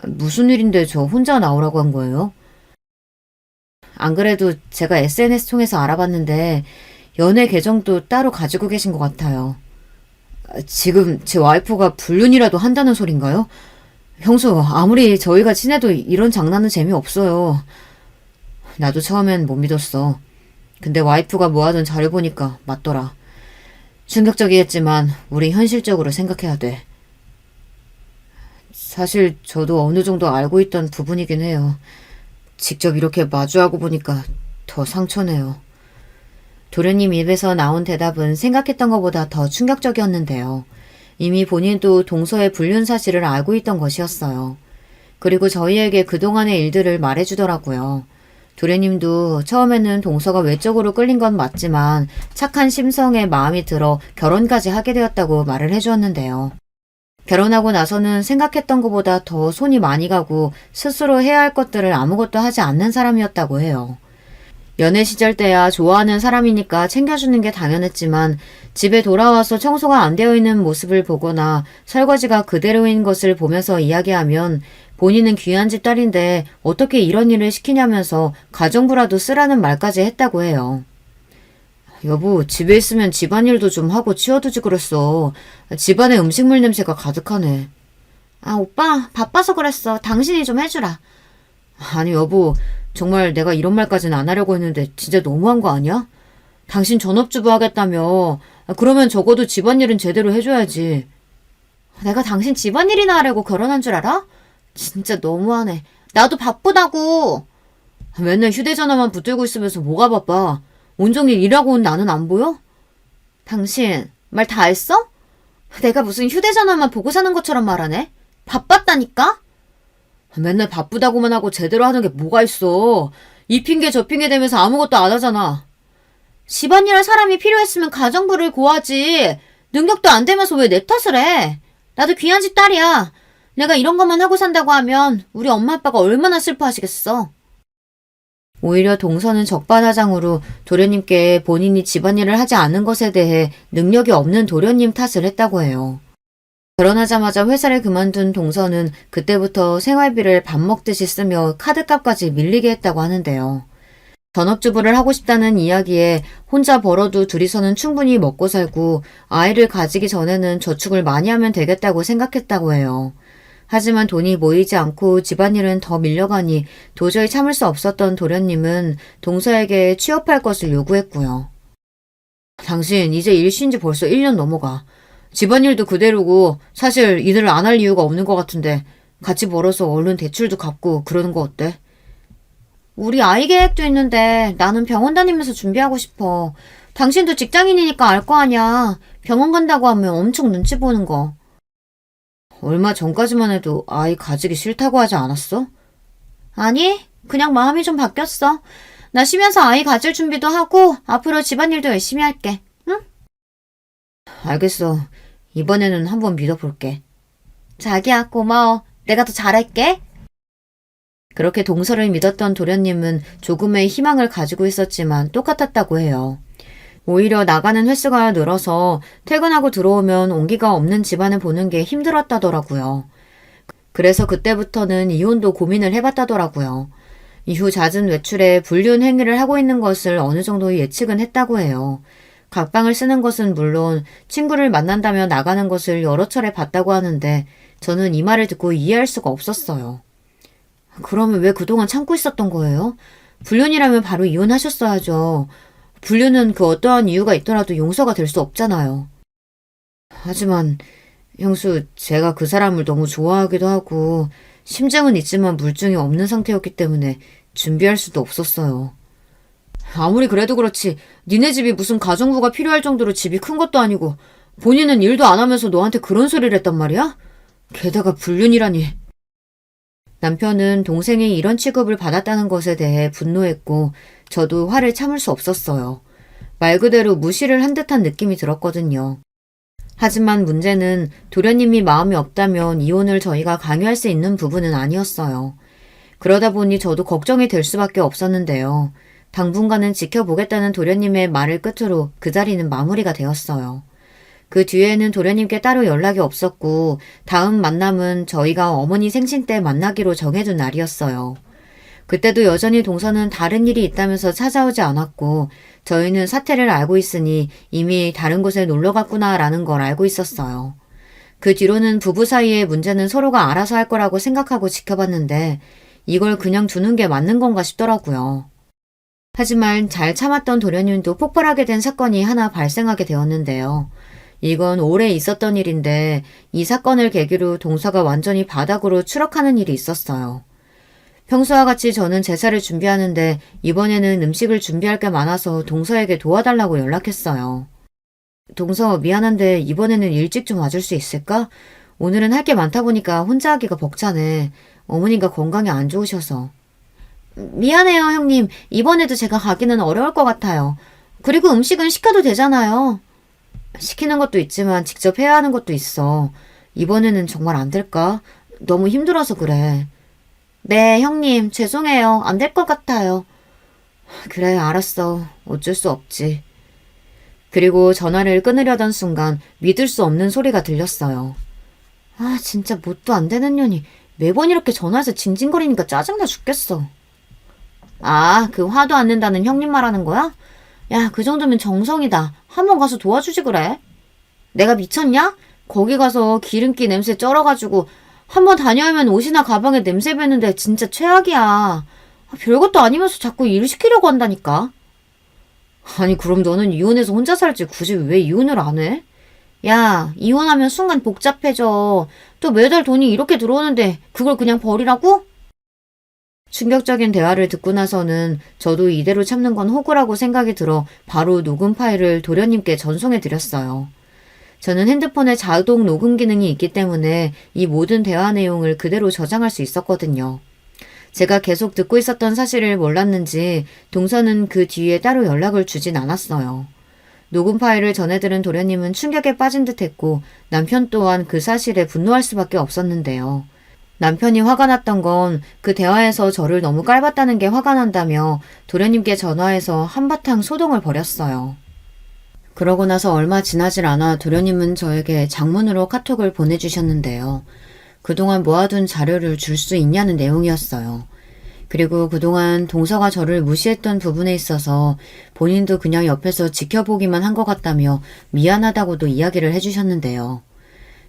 무슨 일인데 저 혼자 나오라고 한 거예요? 안 그래도 제가 SNS 통해서 알아봤는데 연애 계정도 따로 가지고 계신 것 같아요. 지금 제 와이프가 불륜이라도 한다는 소린가요? 형수, 아무리 저희가 친해도 이런 장난은 재미없어요. 나도 처음엔 못 믿었어. 근데 와이프가 모아둔 자료 보니까 맞더라. 충격적이겠지만 우리 현실적으로 생각해야 돼. 사실 저도 어느 정도 알고 있던 부분이긴 해요. 직접 이렇게 마주하고 보니까 더 상처네요. 도련님 입에서 나온 대답은 생각했던 것보다 더 충격적이었는데요. 이미 본인도 동서의 불륜 사실을 알고 있던 것이었어요. 그리고 저희에게 그동안의 일들을 말해주더라고요. 도련님도 처음에는 동서가 외적으로 끌린 건 맞지만 착한 심성에 마음이 들어 결혼까지 하게 되었다고 말을 해주었는데요. 결혼하고 나서는 생각했던 것보다 더 손이 많이 가고 스스로 해야 할 것들을 아무것도 하지 않는 사람이었다고 해요. 연애 시절 때야 좋아하는 사람이니까 챙겨주는 게 당연했지만 집에 돌아와서 청소가 안 되어 있는 모습을 보거나 설거지가 그대로인 것을 보면서 이야기하면 본인은 귀한 집 딸인데 어떻게 이런 일을 시키냐면서 가정부라도 쓰라는 말까지 했다고 해요. 여보, 집에 있으면 집안일도 좀 하고 치워두지 그랬어. 집안에 음식물 냄새가 가득하네. 아, 오빠, 바빠서 그랬어. 당신이 좀 해주라. 아니, 여보, 정말 내가 이런 말까지는 안 하려고 했는데 진짜 너무한 거 아니야? 당신 전업주부 하겠다며. 그러면 적어도 집안일은 제대로 해줘야지. 내가 당신 집안일이나 하려고 결혼한 줄 알아? 진짜 너무하네. 나도 바쁘다고. 맨날 휴대전화만 붙들고 있으면서 뭐가 바빠? 온종일 일하고 온 나는 안 보여? 당신 말 다 했어? 내가 무슨 휴대전화만 보고 사는 것처럼 말하네? 바빴다니까? 맨날 바쁘다고만 하고 제대로 하는 게 뭐가 있어. 이 핑계 저 핑계 대면서 아무것도 안 하잖아. 집안일 할 사람이 필요했으면 가정부를 구하지. 능력도 안 되면서 왜 내 탓을 해? 나도 귀한 집 딸이야. 내가 이런 것만 하고 산다고 하면 우리 엄마 아빠가 얼마나 슬퍼하시겠어. 오히려 동서는 적반하장으로 도련님께 본인이 집안일을 하지 않은 것에 대해 능력이 없는 도련님 탓을 했다고 해요. 결혼하자마자 회사를 그만둔 동서는 그때부터 생활비를 밥 먹듯이 쓰며 카드값까지 밀리게 했다고 하는데요. 전업주부를 하고 싶다는 이야기에 혼자 벌어도 둘이서는 충분히 먹고 살고 아이를 가지기 전에는 저축을 많이 하면 되겠다고 생각했다고 해요. 하지만 돈이 모이지 않고 집안일은 더 밀려가니 도저히 참을 수 없었던 도련님은 동서에게 취업할 것을 요구했고요. 당신 이제 일 쉰 지 벌써 1년 넘어가. 집안일도 그대로고 사실 일을 안 할 이유가 없는 것 같은데 같이 벌어서 얼른 대출도 갚고 그러는 거 어때? 우리 아이 계획도 있는데 나는 병원 다니면서 준비하고 싶어. 당신도 직장인이니까 알 거 아냐. 병원 간다고 하면 엄청 눈치 보는 거. 얼마 전까지만 해도 아이 가지기 싫다고 하지 않았어? 아니, 그냥 마음이 좀 바뀌었어. 나 쉬면서 아이 가질 준비도 하고 앞으로 집안일도 열심히 할게. 응? 알겠어. 이번에는 한번 믿어볼게. 자기야, 고마워. 내가 더 잘할게. 그렇게 동서를 믿었던 도련님은 조금의 희망을 가지고 있었지만 똑같았다고 해요. 오히려 나가는 횟수가 늘어서 퇴근하고 들어오면 온기가 없는 집안을 보는 게 힘들었다더라고요. 그래서 그때부터는 이혼도 고민을 해봤다더라고요. 이후 잦은 외출에 불륜 행위를 하고 있는 것을 어느 정도 예측은 했다고 해요. 각방을 쓰는 것은 물론 친구를 만난다며 나가는 것을 여러 차례 봤다고 하는데 저는 이 말을 듣고 이해할 수가 없었어요. 그러면 왜 그동안 참고 있었던 거예요? 불륜이라면 바로 이혼하셨어야죠. 불륜은 그 어떠한 이유가 있더라도 용서가 될 수 없잖아요. 하지만 형수, 제가 그 사람을 너무 좋아하기도 하고 심증은 있지만 물증이 없는 상태였기 때문에 준비할 수도 없었어요. 아무리 그래도 그렇지 니네 집이 무슨 가정부가 필요할 정도로 집이 큰 것도 아니고 본인은 일도 안 하면서 너한테 그런 소리를 했단 말이야? 게다가 불륜이라니. 남편은 동생이 이런 취급을 받았다는 것에 대해 분노했고 저도 화를 참을 수 없었어요. 말 그대로 무시를 한 듯한 느낌이 들었거든요. 하지만 문제는 도련님이 마음이 없다면 이혼을 저희가 강요할 수 있는 부분은 아니었어요. 그러다 보니 저도 걱정이 될 수밖에 없었는데요. 당분간은 지켜보겠다는 도련님의 말을 끝으로 그 자리는 마무리가 되었어요. 그 뒤에는 도련님께 따로 연락이 없었고 다음 만남은 저희가 어머니 생신 때 만나기로 정해둔 날이었어요. 그때도 여전히 동서는 다른 일이 있다면서 찾아오지 않았고 저희는 사태를 알고 있으니 이미 다른 곳에 놀러 갔구나라는 걸 알고 있었어요. 그 뒤로는 부부 사이의 문제는 서로가 알아서 할 거라고 생각하고 지켜봤는데 이걸 그냥 두는 게 맞는 건가 싶더라고요. 하지만 잘 참았던 도련님도 폭발하게 된 사건이 하나 발생하게 되었는데요. 이건 오래 있었던 일인데 이 사건을 계기로 동서가 완전히 바닥으로 추락하는 일이 있었어요. 평소와 같이 저는 제사를 준비하는데 이번에는 음식을 준비할 게 많아서 동서에게 도와달라고 연락했어요. 동서 미안한데 이번에는 일찍 좀 와줄 수 있을까? 오늘은 할 게 많다 보니까 혼자 하기가 벅차네. 어머니가 건강이 안 좋으셔서. 미안해요, 형님. 이번에도 제가 가기는 어려울 것 같아요. 그리고 음식은 시켜도 되잖아요. 시키는 것도 있지만 직접 해야 하는 것도 있어. 이번에는 정말 안 될까? 너무 힘들어서 그래. 네, 형님. 죄송해요. 안 될 것 같아요. 그래, 알았어. 어쩔 수 없지. 그리고 전화를 끊으려던 순간 믿을 수 없는 소리가 들렸어요. 아, 진짜 뭣도 안 되는 년이 매번 이렇게 전화해서 징징거리니까 짜증나 죽겠어. 아, 그 화도 안 낸다는 형님 말하는 거야? 야, 그 정도면 정성이다. 한번 가서 도와주지 그래. 내가 미쳤냐? 거기 가서 기름기 냄새 쩔어가지고 한번 다녀오면 옷이나 가방에 냄새 배는데 진짜 최악이야. 별것도 아니면서 자꾸 일 시키려고 한다니까. 아니, 그럼 너는 이혼해서 혼자 살지 굳이 왜 이혼을 안 해? 야, 이혼하면 순간 복잡해져. 또 매달 돈이 이렇게 들어오는데 그걸 그냥 버리라고? 충격적인 대화를 듣고 나서는 저도 이대로 참는 건 호구라고 생각이 들어 바로 녹음 파일을 도련님께 전송해 드렸어요. 저는 핸드폰에 자동 녹음 기능이 있기 때문에 이 모든 대화 내용을 그대로 저장할 수 있었거든요. 제가 계속 듣고 있었던 사실을 몰랐는지 동서는 그 뒤에 따로 연락을 주진 않았어요. 녹음 파일을 전해들은 도련님은 충격에 빠진 듯했고 남편 또한 그 사실에 분노할 수밖에 없었는데요. 남편이 화가 났던 건 그 대화에서 저를 너무 깔봤다는 게 화가 난다며 도련님께 전화해서 한바탕 소동을 벌였어요. 그러고 나서 얼마 지나질 않아 도련님은 저에게 장문으로 카톡을 보내주셨는데요. 그동안 모아둔 자료를 줄 수 있냐는 내용이었어요. 그리고 그동안 동서가 저를 무시했던 부분에 있어서 본인도 그냥 옆에서 지켜보기만 한 것 같다며 미안하다고도 이야기를 해주셨는데요.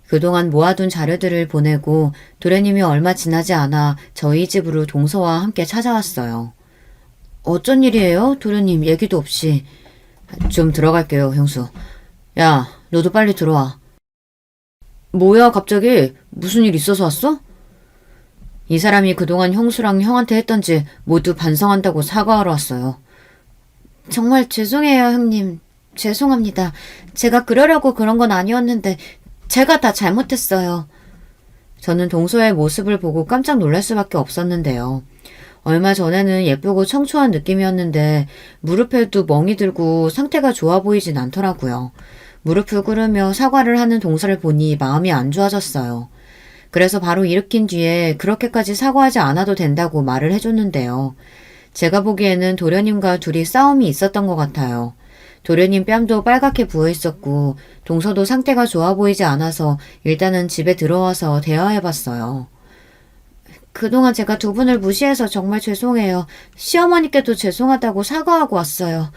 그동안 모아둔 자료들을 보내고 도련님이 얼마 지나지 않아 저희 집으로 동서와 함께 찾아왔어요. 어쩐 일이에요? 도련님 얘기도 없이. 좀 들어갈게요, 형수. 야, 너도 빨리 들어와. 뭐야, 갑자기? 무슨 일 있어서 왔어? 이 사람이 그동안 형수랑 형한테 했던지 모두 반성한다고 사과하러 왔어요. 정말 죄송해요, 형님. 죄송합니다. 제가 그러려고 그런 건 아니었는데 제가 다 잘못했어요. 저는 동서의 모습을 보고 깜짝 놀랄 수밖에 없었는데요. 얼마 전에는 예쁘고 청초한 느낌이었는데 무릎에도 멍이 들고 상태가 좋아 보이진 않더라고요. 무릎을 꿇으며 사과를 하는 동서를 보니 마음이 안 좋아졌어요. 그래서 바로 일으킨 뒤에 그렇게까지 사과하지 않아도 된다고 말을 해줬는데요. 제가 보기에는 도련님과 둘이 싸움이 있었던 것 같아요. 도련님 뺨도 빨갛게 부어있었고 동서도 상태가 좋아 보이지 않아서 일단은 집에 들어와서 대화해봤어요. 그동안 제가 두 분을 무시해서 정말 죄송해요. 시어머니께도 죄송하다고 사과하고 왔어요.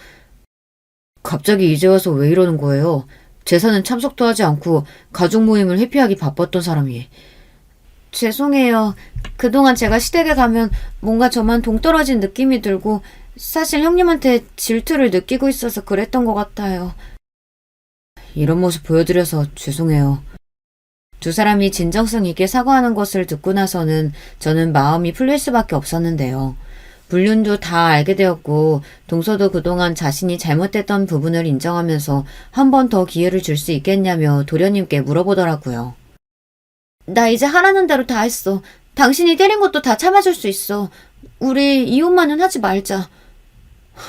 갑자기 이제 와서 왜 이러는 거예요? 제사는 참석도 하지 않고 가족 모임을 회피하기 바빴던 사람이. 죄송해요. 그동안 제가 시댁에 가면 뭔가 저만 동떨어진 느낌이 들고 사실 형님한테 질투를 느끼고 있어서 그랬던 것 같아요. 이런 모습 보여드려서 죄송해요. 두 사람이 진정성 있게 사과하는 것을 듣고 나서는 저는 마음이 풀릴 수밖에 없었는데요. 불륜도 다 알게 되었고 동서도 그동안 자신이 잘못했던 부분을 인정하면서 한 번 더 기회를 줄 수 있겠냐며 도련님께 물어보더라고요. 나 이제 하라는 대로 다 했어. 당신이 때린 것도 다 참아줄 수 있어. 우리 이혼만은 하지 말자.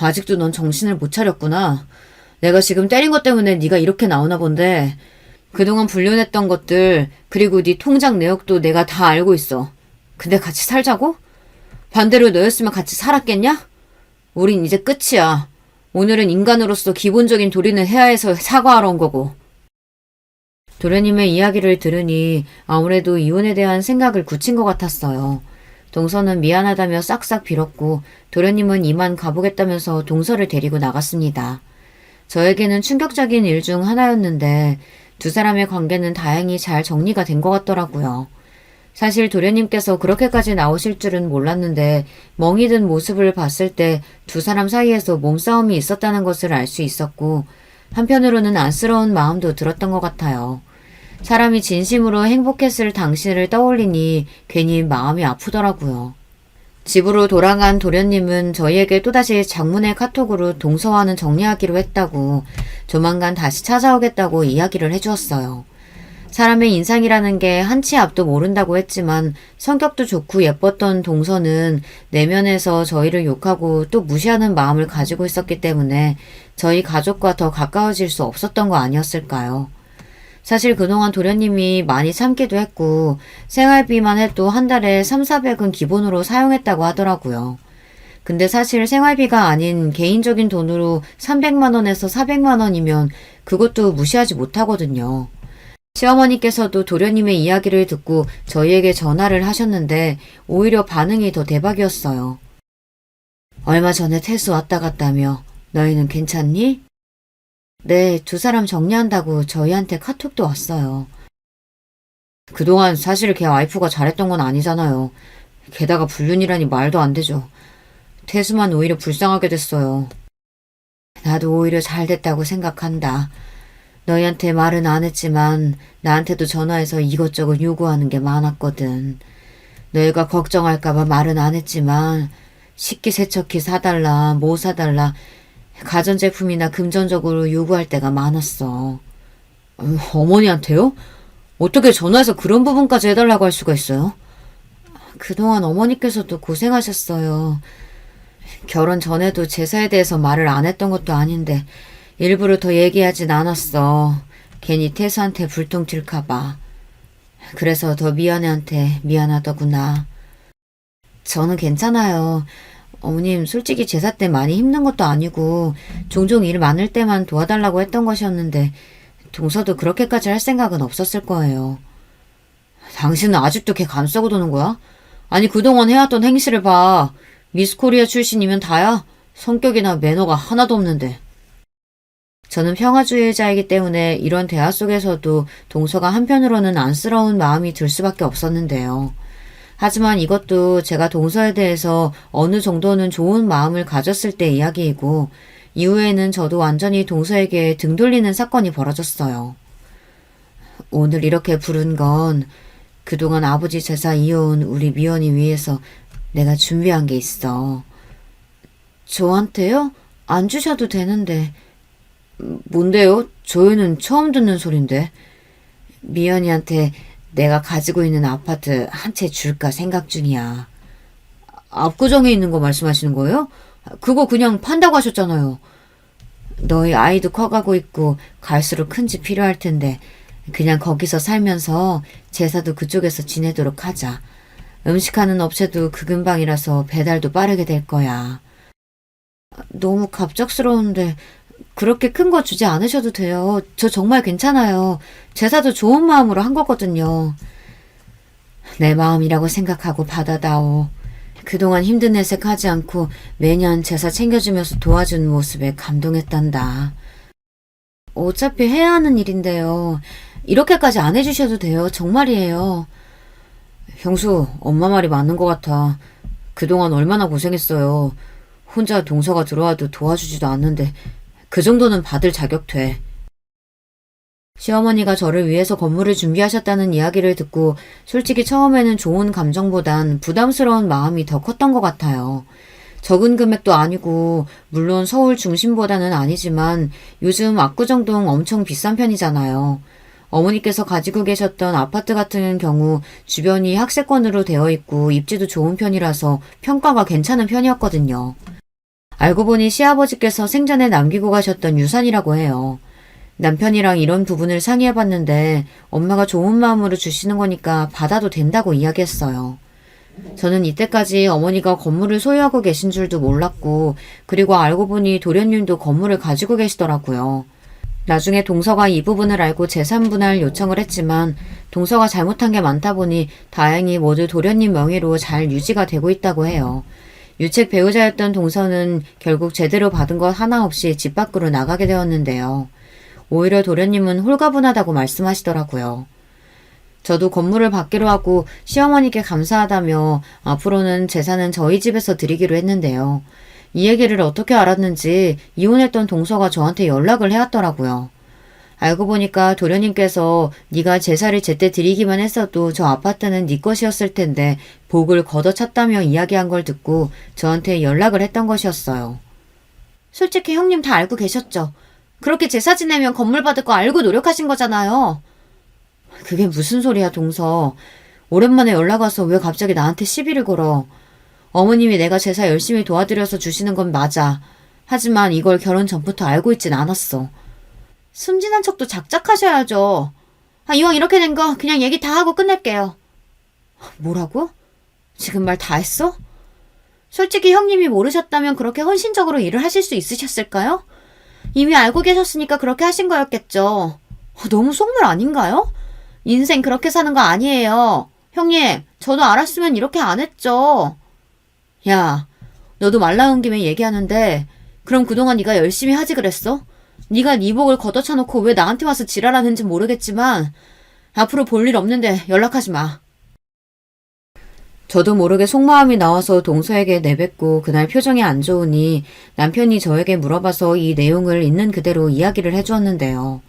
아직도 넌 정신을 못 차렸구나. 내가 지금 때린 것 때문에 네가 이렇게 나오나 본데 그동안 불륜했던 것들 그리고 네 통장 내역도 내가 다 알고 있어. 근데 같이 살자고? 반대로 너였으면 같이 살았겠냐? 우린 이제 끝이야. 오늘은 인간으로서 기본적인 도리는 해야 해서 사과하러 온 거고. 도련님의 이야기를 들으니 아무래도 이혼에 대한 생각을 굳힌 것 같았어요. 동서는 미안하다며 싹싹 빌었고 도련님은 이만 가보겠다면서 동서를 데리고 나갔습니다. 저에게는 충격적인 일 중 하나였는데 두 사람의 관계는 다행히 잘 정리가 된 것 같더라고요. 사실 도련님께서 그렇게까지 나오실 줄은 몰랐는데 멍이 든 모습을 봤을 때 두 사람 사이에서 몸싸움이 있었다는 것을 알 수 있었고 한편으로는 안쓰러운 마음도 들었던 것 같아요. 사람이 진심으로 행복했을 당신을 떠올리니 괜히 마음이 아프더라고요. 집으로 돌아간 도련님은 저희에게 또다시 장문의 카톡으로 동서와는 정리하기로 했다고 조만간 다시 찾아오겠다고 이야기를 해주었어요. 사람의 인상이라는 게 한치 앞도 모른다고 했지만 성격도 좋고 예뻤던 동서는 내면에서 저희를 욕하고 또 무시하는 마음을 가지고 있었기 때문에 저희 가족과 더 가까워질 수 없었던 거 아니었을까요? 사실 그동안 도련님이 많이 참기도 했고 생활비만 해도 한 달에 3,400은 기본으로 사용했다고 하더라고요. 근데 사실 생활비가 아닌 개인적인 돈으로 300만 원에서 400만 원이면 그것도 무시하지 못하거든요. 시어머니께서도 도련님의 이야기를 듣고 저희에게 전화를 하셨는데 오히려 반응이 더 대박이었어요. 얼마 전에 태수 왔다 갔다며 너희는 괜찮니? 네, 두 사람 정리한다고 저희한테 카톡도 왔어요. 그동안 사실 걔 와이프가 잘했던 건 아니잖아요. 게다가 불륜이라니 말도 안 되죠. 태수만 오히려 불쌍하게 됐어요. 나도 오히려 잘 됐다고 생각한다. 너희한테 말은 안 했지만 나한테도 전화해서 이것저것 요구하는 게 많았거든. 너희가 걱정할까봐 말은 안 했지만 식기세척기 사달라, 뭐 사달라 가전제품이나 금전적으로 요구할 때가 많았어. 어머니한테요? 어떻게 전화해서 그런 부분까지 해달라고 할 수가 있어요? 그동안 어머니께서도 고생하셨어요. 결혼 전에도 제사에 대해서 말을 안 했던 것도 아닌데 일부러 더 얘기하진 않았어. 괜히 태수한테 불똥 튈까봐. 그래서 더 미연애한테 미안하더구나. 저는 괜찮아요. 어머님 솔직히 제사 때 많이 힘든 것도 아니고 종종 일 많을 때만 도와달라고 했던 것이었는데 동서도 그렇게까지 할 생각은 없었을 거예요. 당신은 아직도 걔 감싸고 도는 거야? 아니 그동안 해왔던 행실을 봐. 미스코리아 출신이면 다야? 성격이나 매너가 하나도 없는데. 저는 평화주의자이기 때문에 이런 대화 속에서도 동서가 한편으로는 안쓰러운 마음이 들 수밖에 없었는데요. 하지만 이것도 제가 동서에 대해서 어느 정도는 좋은 마음을 가졌을 때 이야기이고 이후에는 저도 완전히 동서에게 등 돌리는 사건이 벌어졌어요. 오늘 이렇게 부른 건 그동안 아버지 제사 이어온 우리 미연이 위해서 내가 준비한 게 있어. 저한테요? 안 주셔도 되는데. 뭔데요? 저희는 처음 듣는 소린데. 미연이한테 내가 가지고 있는 아파트 한 채 줄까 생각 중이야. 압구정에 있는 거 말씀하시는 거예요? 그거 그냥 판다고 하셨잖아요. 너희 아이도 커가고 있고 갈수록 큰 집 필요할 텐데 그냥 거기서 살면서 제사도 그쪽에서 지내도록 하자. 음식하는 업체도 그 근방이라서 배달도 빠르게 될 거야. 너무 갑작스러운데 그렇게 큰 거 주지 않으셔도 돼요. 저 정말 괜찮아요. 제사도 좋은 마음으로 한 거거든요. 내 마음이라고 생각하고 받아다오. 그동안 힘든 내색 하지 않고 매년 제사 챙겨주면서 도와준 모습에 감동했단다. 어차피 해야 하는 일인데요. 이렇게까지 안 해주셔도 돼요. 정말이에요. 형수, 엄마 말이 맞는 것 같아. 그동안 얼마나 고생했어요. 혼자 동서가 들어와도 도와주지도 않는데 그 정도는 받을 자격 돼. 시어머니가 저를 위해서 건물을 준비하셨다는 이야기를 듣고 솔직히 처음에는 좋은 감정보단 부담스러운 마음이 더 컸던 것 같아요. 적은 금액도 아니고 물론 서울 중심보다는 아니지만 요즘 압구정동 엄청 비싼 편이잖아요. 어머니께서 가지고 계셨던 아파트 같은 경우 주변이 학세권으로 되어 있고 입지도 좋은 편이라서 평가가 괜찮은 편이었거든요. 알고 보니 시아버지께서 생전에 남기고 가셨던 유산이라고 해요. 남편이랑 이런 부분을 상의해봤는데 엄마가 좋은 마음으로 주시는 거니까 받아도 된다고 이야기했어요. 저는 이때까지 어머니가 건물을 소유하고 계신 줄도 몰랐고 그리고 알고 보니 도련님도 건물을 가지고 계시더라고요. 나중에 동서가 이 부분을 알고 재산분할 요청을 했지만 동서가 잘못한 게 많다 보니 다행히 모두 도련님 명의로 잘 유지가 되고 있다고 해요. 유책 배우자였던 동서는 결국 제대로 받은 것 하나 없이 집 밖으로 나가게 되었는데요. 오히려 도련님은 홀가분하다고 말씀하시더라고요. 저도 건물을 받기로 하고 시어머니께 감사하다며 앞으로는 재산은 저희 집에서 드리기로 했는데요. 이 얘기를 어떻게 알았는지 이혼했던 동서가 저한테 연락을 해왔더라고요. 알고 보니까 도련님께서 네가 제사를 제때 드리기만 했어도 저 아파트는 네 것이었을 텐데 복을 걷어찼다며 이야기한 걸 듣고 저한테 연락을 했던 것이었어요. 솔직히 형님 다 알고 계셨죠? 그렇게 제사 지내면 건물 받을 거 알고 노력하신 거잖아요. 그게 무슨 소리야, 동서. 오랜만에 연락 와서 왜 갑자기 나한테 시비를 걸어. 어머님이 내가 제사 열심히 도와드려서 주시는 건 맞아. 하지만 이걸 결혼 전부터 알고 있진 않았어. 순진한 척도 작작하셔야죠. 이왕 이렇게 된 거 그냥 얘기 다 하고 끝낼게요. 뭐라고? 지금 말 다 했어? 솔직히 형님이 모르셨다면 그렇게 헌신적으로 일을 하실 수 있으셨을까요? 이미 알고 계셨으니까 그렇게 하신 거였겠죠. 너무 속물 아닌가요? 인생 그렇게 사는 거 아니에요. 형님, 저도 알았으면 이렇게 안 했죠. 야, 너도 말 나온 김에 얘기하는데 그럼 그동안 네가 열심히 하지 그랬어? 네가 네 복을 걷어차놓고 왜 나한테 와서 지랄하는지 모르겠지만 앞으로 볼 일 없는데 연락하지 마. 저도 모르게 속마음이 나와서 동서에게 내뱉고 그날 표정이 안 좋으니 남편이 저에게 물어봐서 이 내용을 있는 그대로 이야기를 해주었는데요.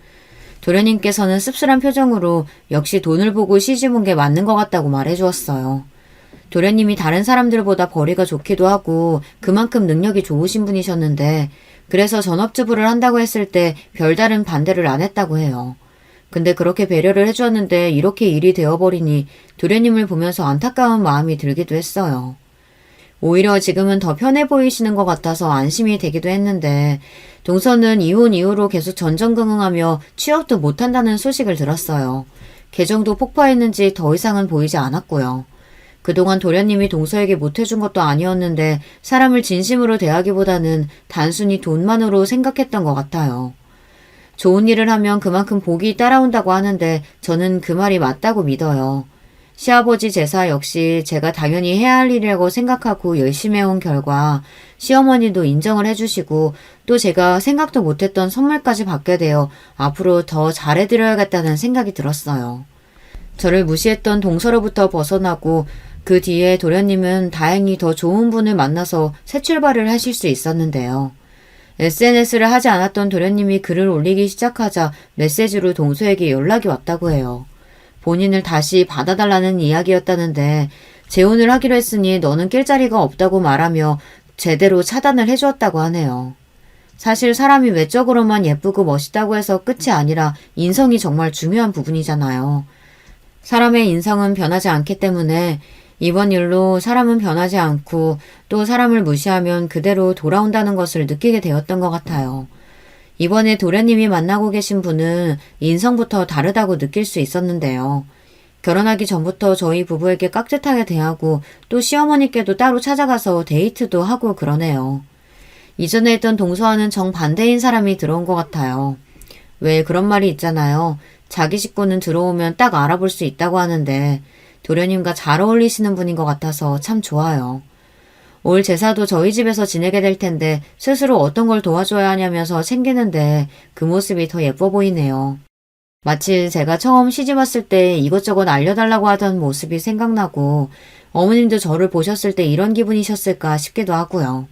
도련님께서는 씁쓸한 표정으로 역시 돈을 보고 시집 온 게 맞는 것 같다고 말해주었어요. 도련님이 다른 사람들보다 벌이가 좋기도 하고 그만큼 능력이 좋으신 분이셨는데 그래서 전업주부를 한다고 했을 때 별다른 반대를 안 했다고 해요. 근데 그렇게 배려를 해주었는데 이렇게 일이 되어버리니 도련님을 보면서 안타까운 마음이 들기도 했어요. 오히려 지금은 더 편해 보이시는 것 같아서 안심이 되기도 했는데 동서는 이혼 이후로 계속 전전긍긍하며 취업도 못한다는 소식을 들었어요. 계정도 폭파했는지 더 이상은 보이지 않았고요. 그동안 도련님이 동서에게 못해준 것도 아니었는데 사람을 진심으로 대하기보다는 단순히 돈만으로 생각했던 것 같아요. 좋은 일을 하면 그만큼 복이 따라온다고 하는데 저는 그 말이 맞다고 믿어요. 시아버지 제사 역시 제가 당연히 해야 할 일이라고 생각하고 열심히 해온 결과 시어머니도 인정을 해주시고 또 제가 생각도 못했던 선물까지 받게 되어 앞으로 더 잘해드려야겠다는 생각이 들었어요. 저를 무시했던 동서로부터 벗어나고 그 뒤에 도련님은 다행히 더 좋은 분을 만나서 새 출발을 하실 수 있었는데요. SNS를 하지 않았던 도련님이 글을 올리기 시작하자 메시지로 동서에게 연락이 왔다고 해요. 본인을 다시 받아달라는 이야기였다는데 재혼을 하기로 했으니 너는 낄 자리가 없다고 말하며 제대로 차단을 해주었다고 하네요. 사실 사람이 외적으로만 예쁘고 멋있다고 해서 끝이 아니라 인성이 정말 중요한 부분이잖아요. 사람의 인성은 변하지 않기 때문에 이번 일로 사람은 변하지 않고 또 사람을 무시하면 그대로 돌아온다는 것을 느끼게 되었던 것 같아요. 이번에 도련님이 만나고 계신 분은 인성부터 다르다고 느낄 수 있었는데요. 결혼하기 전부터 저희 부부에게 깍듯하게 대하고 또 시어머니께도 따로 찾아가서 데이트도 하고 그러네요. 이전에 했던 동서와는 정반대인 사람이 들어온 것 같아요. 왜 그런 말이 있잖아요. 자기 식구는 들어오면 딱 알아볼 수 있다고 하는데 도련님과 잘 어울리시는 분인 것 같아서 참 좋아요. 올 제사도 저희 집에서 지내게 될 텐데 스스로 어떤 걸 도와줘야 하냐면서 챙기는데 그 모습이 더 예뻐 보이네요. 마치 제가 처음 시집 왔을 때 이것저것 알려달라고 하던 모습이 생각나고 어머님도 저를 보셨을 때 이런 기분이셨을까 싶기도 하고요.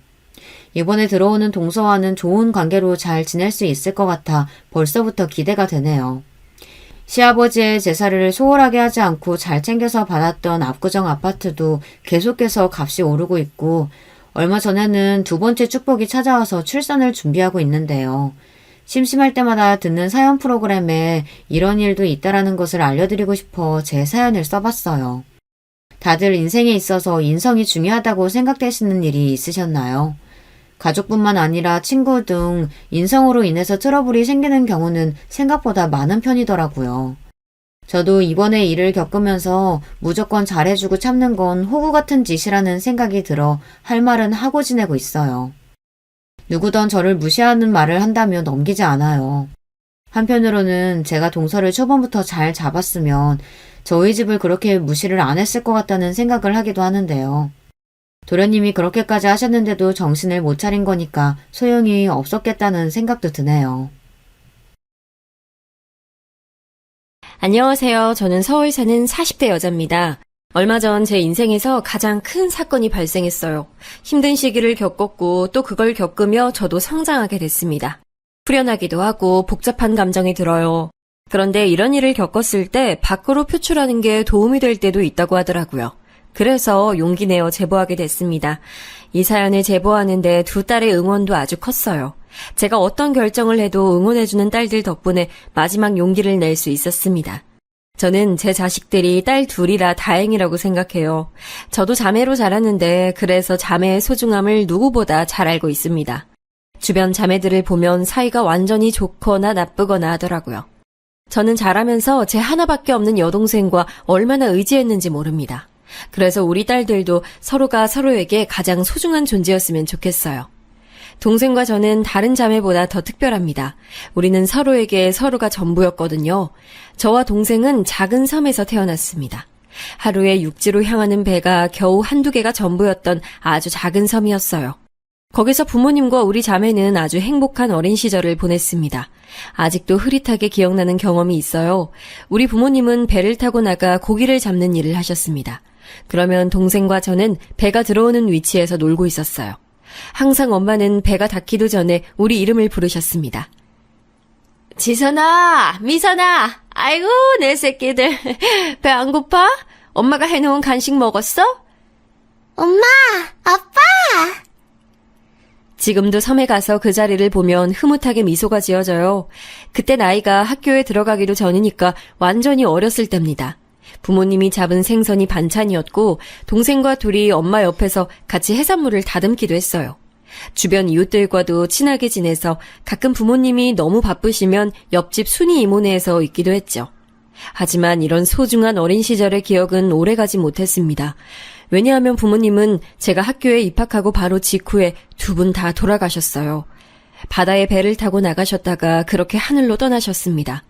이번에 들어오는 동서와는 좋은 관계로 잘 지낼 수 있을 것 같아 벌써부터 기대가 되네요. 시아버지의 제사를 소홀하게 하지 않고 잘 챙겨서 받았던 압구정 아파트도 계속해서 값이 오르고 있고 얼마 전에는 두 번째 축복이 찾아와서 출산을 준비하고 있는데요. 심심할 때마다 듣는 사연 프로그램에 이런 일도 있다라는 것을 알려드리고 싶어 제 사연을 써봤어요. 다들 인생에 있어서 인성이 중요하다고 생각되시는 일이 있으셨나요? 가족뿐만 아니라 친구 등 인성으로 인해서 트러블이 생기는 경우는 생각보다 많은 편이더라고요. 저도 이번에 일을 겪으면서 무조건 잘해주고 참는 건 호구 같은 짓이라는 생각이 들어 할 말은 하고 지내고 있어요. 누구든 저를 무시하는 말을 한다며 넘기지 않아요. 한편으로는 제가 동서를 초반부터 잘 잡았으면 저희 집을 그렇게 무시를 안 했을 것 같다는 생각을 하기도 하는데요. 도련님이 그렇게까지 하셨는데도 정신을 못 차린 거니까 소용이 없었겠다는 생각도 드네요. 안녕하세요. 저는 서울 사는 40대 여자입니다. 얼마 전 제 인생에서 가장 큰 사건이 발생했어요. 힘든 시기를 겪었고 또 그걸 겪으며 저도 성장하게 됐습니다. 후련하기도 하고 복잡한 감정이 들어요. 그런데 이런 일을 겪었을 때 밖으로 표출하는 게 도움이 될 때도 있다고 하더라고요. 그래서 용기 내어 제보하게 됐습니다. 이 사연을 제보하는데 두 딸의 응원도 아주 컸어요. 제가 어떤 결정을 해도 응원해주는 딸들 덕분에 마지막 용기를 낼 수 있었습니다. 저는 제 자식들이 딸 둘이라 다행이라고 생각해요. 저도 자매로 자랐는데 그래서 자매의 소중함을 누구보다 잘 알고 있습니다. 주변 자매들을 보면 사이가 완전히 좋거나 나쁘거나 하더라고요. 저는 자라면서 제 하나밖에 없는 여동생과 얼마나 의지했는지 모릅니다. 그래서 우리 딸들도 서로가 서로에게 가장 소중한 존재였으면 좋겠어요. 동생과 저는 다른 자매보다 더 특별합니다. 우리는 서로에게 서로가 전부였거든요. 저와 동생은 작은 섬에서 태어났습니다. 하루에 육지로 향하는 배가 겨우 한두 개가 전부였던 아주 작은 섬이었어요. 거기서 부모님과 우리 자매는 아주 행복한 어린 시절을 보냈습니다. 아직도 흐릿하게 기억나는 경험이 있어요. 우리 부모님은 배를 타고 나가 고기를 잡는 일을 하셨습니다. 그러면 동생과 저는 배가 들어오는 위치에서 놀고 있었어요. 항상 엄마는 배가 닿기도 전에 우리 이름을 부르셨습니다. 지선아, 미선아, 아이고 내 새끼들 배 안 고파? 엄마가 해놓은 간식 먹었어? 엄마, 아빠! 지금도 섬에 가서 그 자리를 보면 흐뭇하게 미소가 지어져요. 그때 나이가 학교에 들어가기도 전이니까 완전히 어렸을 때입니다. 부모님이 잡은 생선이 반찬이었고 동생과 둘이 엄마 옆에서 같이 해산물을 다듬기도 했어요. 주변 이웃들과도 친하게 지내서 가끔 부모님이 너무 바쁘시면 옆집 순이 이모네에서 있기도 했죠. 하지만 이런 소중한 어린 시절의 기억은 오래가지 못했습니다. 왜냐하면 부모님은 제가 학교에 입학하고 바로 직후에 두 분 다 돌아가셨어요. 바다에 배를 타고 나가셨다가 그렇게 하늘로 떠나셨습니다.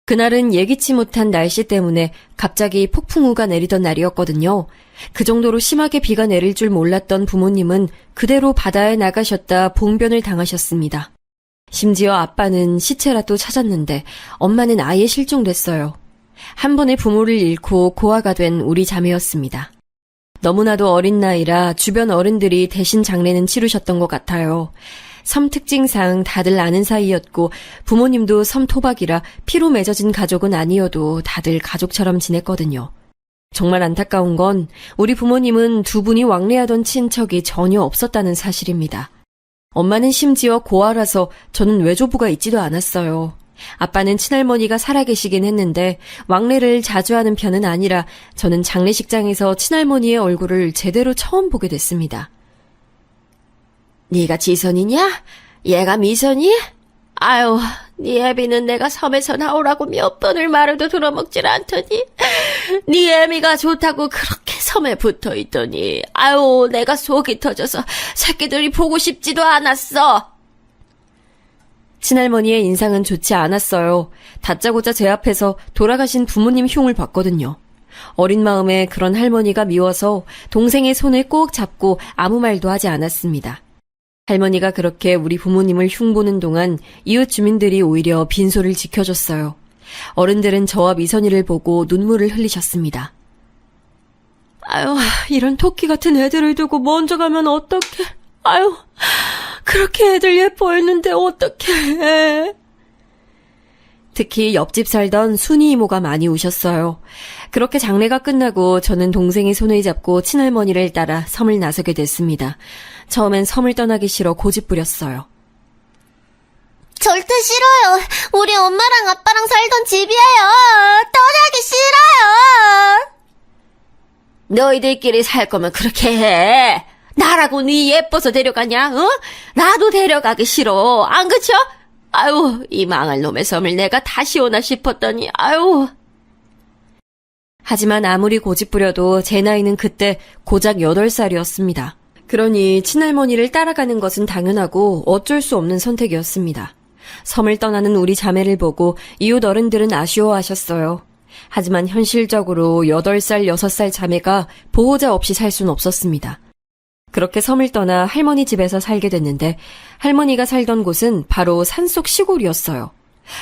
그날은 예기치 못한 날씨 때문에 갑자기 폭풍우가 내리던 날이었거든요. 그 정도로 심하게 비가 내릴 줄 몰랐던 부모님은 그대로 바다에 나가셨다 봉변을 당하셨습니다. 심지어 아빠는 시체라도 찾았는데 엄마는 아예 실종됐어요. 한 번에 부모를 잃고 고아가 된 우리 자매였습니다. 너무나도 어린 나이라 주변 어른들이 대신 장례는 치르셨던 것 같아요. 섬 특징상 다들 아는 사이였고 부모님도 섬 토박이라 피로 맺어진 가족은 아니어도 다들 가족처럼 지냈거든요. 정말 안타까운 건 우리 부모님은 두 분이 왕래하던 친척이 전혀 없었다는 사실입니다. 엄마는 심지어 고아라서 저는 외조부가 있지도 않았어요. 아빠는 친할머니가 살아계시긴 했는데 왕래를 자주 하는 편은 아니라 저는 장례식장에서 친할머니의 얼굴을 제대로 처음 보게 됐습니다. 네가 지선이냐? 얘가 미선이? 아유, 네 애비는 내가 섬에서 나오라고 몇 번을 말해도 들어먹질 않더니 네 애미가 좋다고 그렇게 섬에 붙어있더니 아유, 내가 속이 터져서 새끼들이 보고 싶지도 않았어. 친할머니의 인상은 좋지 않았어요. 다짜고짜 제 앞에서 돌아가신 부모님 흉을 봤거든요. 어린 마음에 그런 할머니가 미워서 동생의 손을 꼭 잡고 아무 말도 하지 않았습니다. 할머니가 그렇게 우리 부모님을 흉보는 동안 이웃 주민들이 오히려 빈소를 지켜줬어요. 어른들은 저와 미선이를 보고 눈물을 흘리셨습니다. 아유, 이런 토끼 같은 애들을 두고 먼저 가면 어떡해. 아유, 그렇게 애들 예뻐했는데 어떡해. 특히 옆집 살던 순이 이모가 많이 우셨어요. 그렇게 장례가 끝나고 저는 동생의 손을 잡고 친할머니를 따라 섬을 나서게 됐습니다. 처음엔 섬을 떠나기 싫어 고집부렸어요. 절대 싫어요. 우리 엄마랑 아빠랑 살던 집이에요. 떠나기 싫어요. 너희들끼리 살 거면 그렇게 해. 나라고 네 예뻐서 데려가냐? 어? 나도 데려가기 싫어. 안 그쵸? 아유, 이 망할 놈의 섬을 내가 다시 오나 싶었더니 아유. 하지만 아무리 고집부려도 제 나이는 그때 고작 8살이었습니다. 그러니 친할머니를 따라가는 것은 당연하고 어쩔 수 없는 선택이었습니다. 섬을 떠나는 우리 자매를 보고 이웃 어른들은 아쉬워하셨어요. 하지만 현실적으로 8살, 6살 자매가 보호자 없이 살 수는 없었습니다. 그렇게 섬을 떠나 할머니 집에서 살게 됐는데 할머니가 살던 곳은 바로 산속 시골이었어요.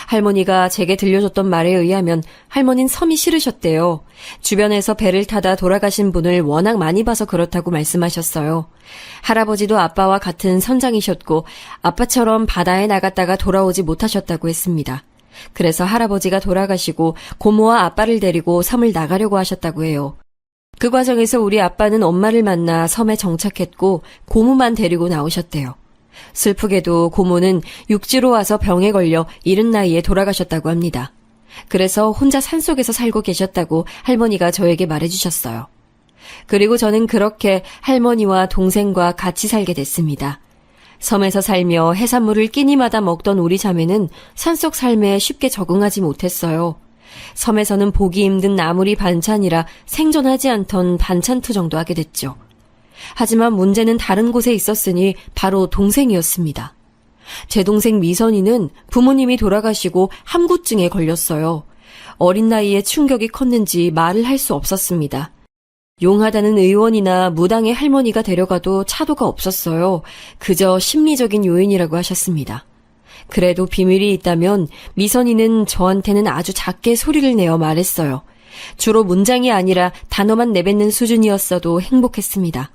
할머니가 제게 들려줬던 말에 의하면 할머니는 섬이 싫으셨대요. 주변에서 배를 타다 돌아가신 분을 워낙 많이 봐서 그렇다고 말씀하셨어요. 할아버지도 아빠와 같은 선장이셨고 아빠처럼 바다에 나갔다가 돌아오지 못하셨다고 했습니다. 그래서 할아버지가 돌아가시고 고모와 아빠를 데리고 섬을 나가려고 하셨다고 해요. 그 과정에서 우리 아빠는 엄마를 만나 섬에 정착했고 고모만 데리고 나오셨대요. 슬프게도 고모는 육지로 와서 병에 걸려 이른 나이에 돌아가셨다고 합니다. 그래서 혼자 산속에서 살고 계셨다고 할머니가 저에게 말해주셨어요. 그리고 저는 그렇게 할머니와 동생과 같이 살게 됐습니다. 섬에서 살며 해산물을 끼니마다 먹던 우리 자매는 산속 삶에 쉽게 적응하지 못했어요. 섬에서는 보기 힘든 나물이 반찬이라 생존하지 않던 반찬 투정도 하게 됐죠. 하지만 문제는 다른 곳에 있었으니 바로 동생이었습니다. 제 동생 미선이는 부모님이 돌아가시고 함구증에 걸렸어요. 어린 나이에 충격이 컸는지 말을 할 수 없었습니다. 용하다는 의원이나 무당의 할머니가 데려가도 차도가 없었어요. 그저 심리적인 요인이라고 하셨습니다. 그래도 비밀이 있다면 미선이는 저한테는 아주 작게 소리를 내어 말했어요. 주로 문장이 아니라 단어만 내뱉는 수준이었어도 행복했습니다.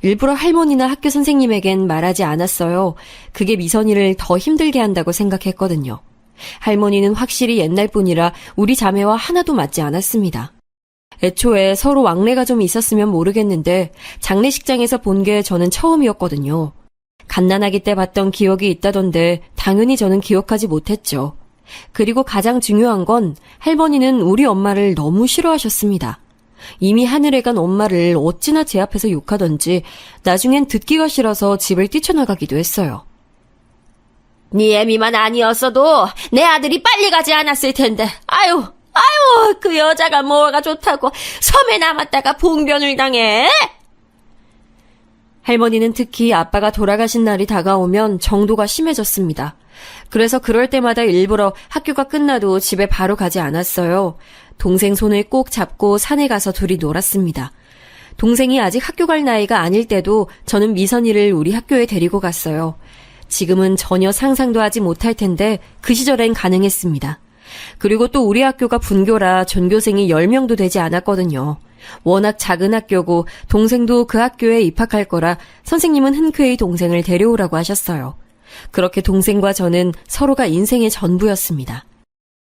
일부러 할머니나 학교 선생님에겐 말하지 않았어요. 그게 미선이를 더 힘들게 한다고 생각했거든요. 할머니는 확실히 옛날 분이라 우리 자매와 하나도 맞지 않았습니다. 애초에 서로 왕래가 좀 있었으면 모르겠는데 장례식장에서 본 게 저는 처음이었거든요. 갓난아기 때 봤던 기억이 있다던데 당연히 저는 기억하지 못했죠. 그리고 가장 중요한 건 할머니는 우리 엄마를 너무 싫어하셨습니다. 이미 하늘에 간 엄마를 어찌나 제 앞에서 욕하던지 나중엔 듣기가 싫어서 집을 뛰쳐나가기도 했어요. 네 애미만 아니었어도 내 아들이 빨리 가지 않았을 텐데. 아유, 그 여자가 뭐가 좋다고 섬에 남았다가 봉변을 당해. 할머니는 특히 아빠가 돌아가신 날이 다가오면 정도가 심해졌습니다. 그래서 그럴 때마다 일부러 학교가 끝나도 집에 바로 가지 않았어요. 동생 손을 꼭 잡고 산에 가서 둘이 놀았습니다. 동생이 아직 학교 갈 나이가 아닐 때도 저는 미선이를 우리 학교에 데리고 갔어요. 지금은 전혀 상상도 하지 못할 텐데 그 시절엔 가능했습니다. 그리고 또 우리 학교가 분교라 전교생이 10명도 되지 않았거든요. 워낙 작은 학교고 동생도 그 학교에 입학할 거라 선생님은 흔쾌히 동생을 데려오라고 하셨어요. 그렇게 동생과 저는 서로가 인생의 전부였습니다.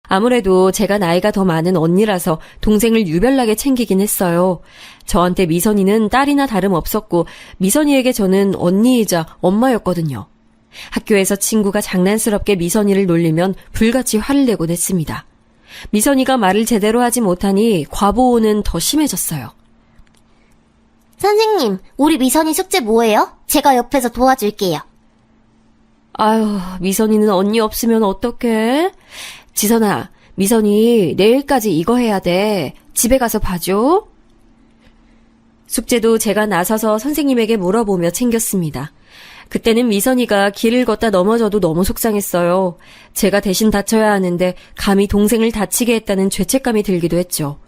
아무래도 제가 나이가 더 많은 언니라서 동생을 유별나게 챙기긴 했어요. 저한테 미선이는 딸이나 다름없었고 미선이에게 저는 언니이자 엄마였거든요. 학교에서 친구가 장난스럽게 미선이를 놀리면 불같이 화를 내곤 했습니다. 미선이가 말을 제대로 하지 못하니 과보호는 더 심해졌어요. 선생님, 우리 미선이 숙제 뭐예요? 제가 옆에서 도와줄게요. 아유, 미선이는 언니 없으면 어떡해? 지선아, 미선이 내일까지 이거 해야 돼. 집에 가서 봐줘. 숙제도 제가 나서서 선생님에게 물어보며 챙겼습니다. 그때는 미선이가 길을 걷다 넘어져도 너무 속상했어요. 제가 대신 다쳐야 하는데 감히 동생을 다치게 했다는 죄책감이 들기도 했죠.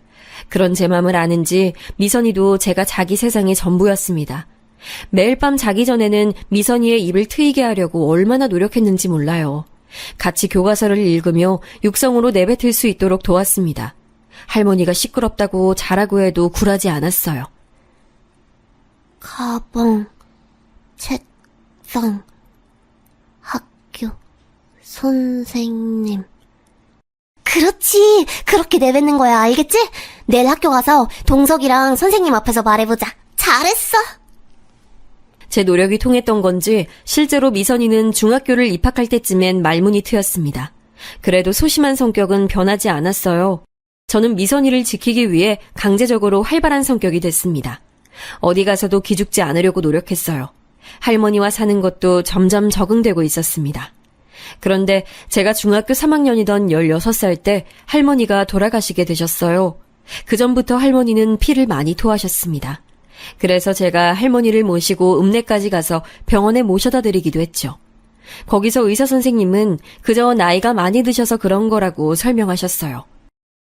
그런 제 맘을 아는지 미선이도 제가 자기 세상의 전부였습니다. 매일 밤 자기 전에는 미선이의 입을 트이게 하려고 얼마나 노력했는지 몰라요. 같이 교과서를 읽으며 육성으로 내뱉을 수 있도록 도왔습니다. 할머니가 시끄럽다고 자라고 해도 굴하지 않았어요. 가방, 책상, 학교, 선생님. 그렇지. 그렇게 내뱉는 거야. 알겠지? 내일 학교 가서 동석이랑 선생님 앞에서 말해보자. 잘했어. 제 노력이 통했던 건지 실제로 미선이는 중학교를 입학할 때쯤엔 말문이 트였습니다. 그래도 소심한 성격은 변하지 않았어요. 저는 미선이를 지키기 위해 강제적으로 활발한 성격이 됐습니다. 어디 가서도 기죽지 않으려고 노력했어요. 할머니와 사는 것도 점점 적응되고 있었습니다. 그런데 제가 중학교 3학년이던 16살 때 할머니가 돌아가시게 되셨어요. 그전부터 할머니는 피를 많이 토하셨습니다. 그래서 제가 할머니를 모시고 읍내까지 가서 병원에 모셔다 드리기도 했죠. 거기서 의사 선생님은 그저 나이가 많이 드셔서 그런 거라고 설명하셨어요.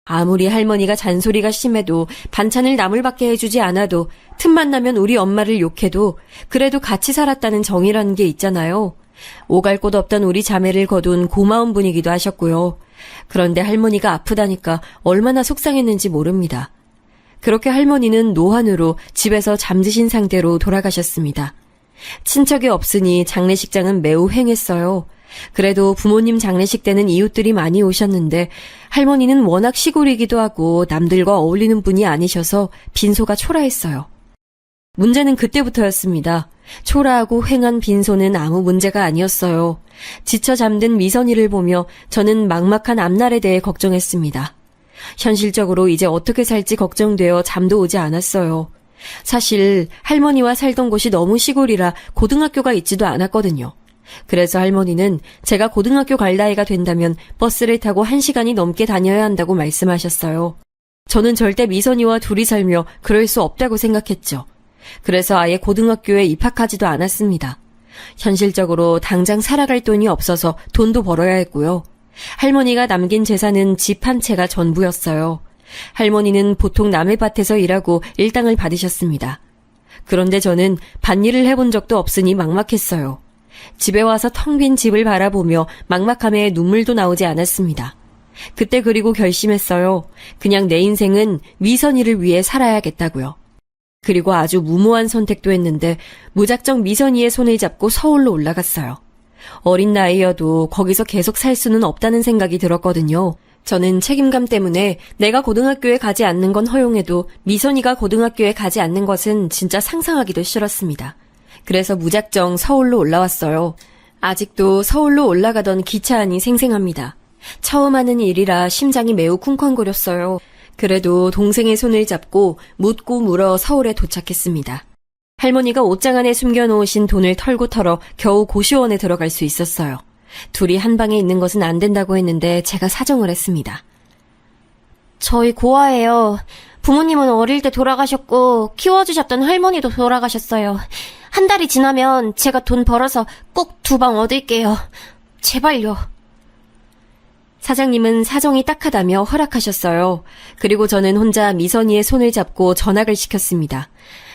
아무리 할머니가 잔소리가 심해도 반찬을 남을 받게 해주지 않아도 틈만 나면 우리 엄마를 욕해도 그래도 같이 살았다는 정이라는 게 있잖아요. 오갈 곳 없던 우리 자매를 거둔 고마운 분이기도 하셨고요. 그런데 할머니가 아프다니까 얼마나 속상했는지 모릅니다. 그렇게 할머니는 노환으로 집에서 잠드신 상태로 돌아가셨습니다. 친척이 없으니 장례식장은 매우 횡했어요. 그래도 부모님 장례식 때는 이웃들이 많이 오셨는데 할머니는 워낙 시골이기도 하고 남들과 어울리는 분이 아니셔서 빈소가 초라했어요. 문제는 그때부터였습니다. 초라하고 횡한 빈소는 아무 문제가 아니었어요. 지쳐 잠든 미선이를 보며 저는 막막한 앞날에 대해 걱정했습니다. 현실적으로 이제 어떻게 살지 걱정되어 잠도 오지 않았어요. 사실 할머니와 살던 곳이 너무 시골이라 고등학교가 있지도 않았거든요. 그래서 할머니는 제가 고등학교 갈 나이가 된다면 버스를 타고 1시간이 넘게 다녀야 한다고 말씀하셨어요. 저는 절대 미선이와 둘이 살며 그럴 수 없다고 생각했죠. 그래서 아예 고등학교에 입학하지도 않았습니다. 현실적으로 당장 살아갈 돈이 없어서 돈도 벌어야 했고요. 할머니가 남긴 재산은 집 한 채가 전부였어요. 할머니는 보통 남의 밭에서 일하고 일당을 받으셨습니다. 그런데 저는 밭일을 해본 적도 없으니 막막했어요. 집에 와서 텅 빈 집을 바라보며 막막함에 눈물도 나오지 않았습니다. 그때 그리고 결심했어요. 그냥 내 인생은 미선이를 위해 살아야겠다고요. 그리고 아주 무모한 선택도 했는데 무작정 미선이의 손을 잡고 서울로 올라갔어요. 어린 나이여도 거기서 계속 살 수는 없다는 생각이 들었거든요. 저는 책임감 때문에 내가 고등학교에 가지 않는 건 허용해도 미선이가 고등학교에 가지 않는 것은 진짜 상상하기도 싫었습니다. 그래서 무작정 서울로 올라왔어요. 아직도 서울로 올라가던 기차 안이 생생합니다. 처음 하는 일이라 심장이 매우 쿵쾅거렸어요. 그래도 동생의 손을 잡고 묻고 물어 서울에 도착했습니다. 할머니가 옷장 안에 숨겨놓으신 돈을 털고 털어 겨우 고시원에 들어갈 수 있었어요. 둘이 한 방에 있는 것은 안 된다고 했는데 제가 사정을 했습니다. 저희 고아예요. 부모님은 어릴 때 돌아가셨고 키워주셨던 할머니도 돌아가셨어요. 한 달이 지나면 제가 돈 벌어서 꼭 2방 얻을게요. 제발요. 사장님은 사정이 딱하다며 허락하셨어요. 그리고 저는 혼자 미선이의 손을 잡고 전학을 시켰습니다.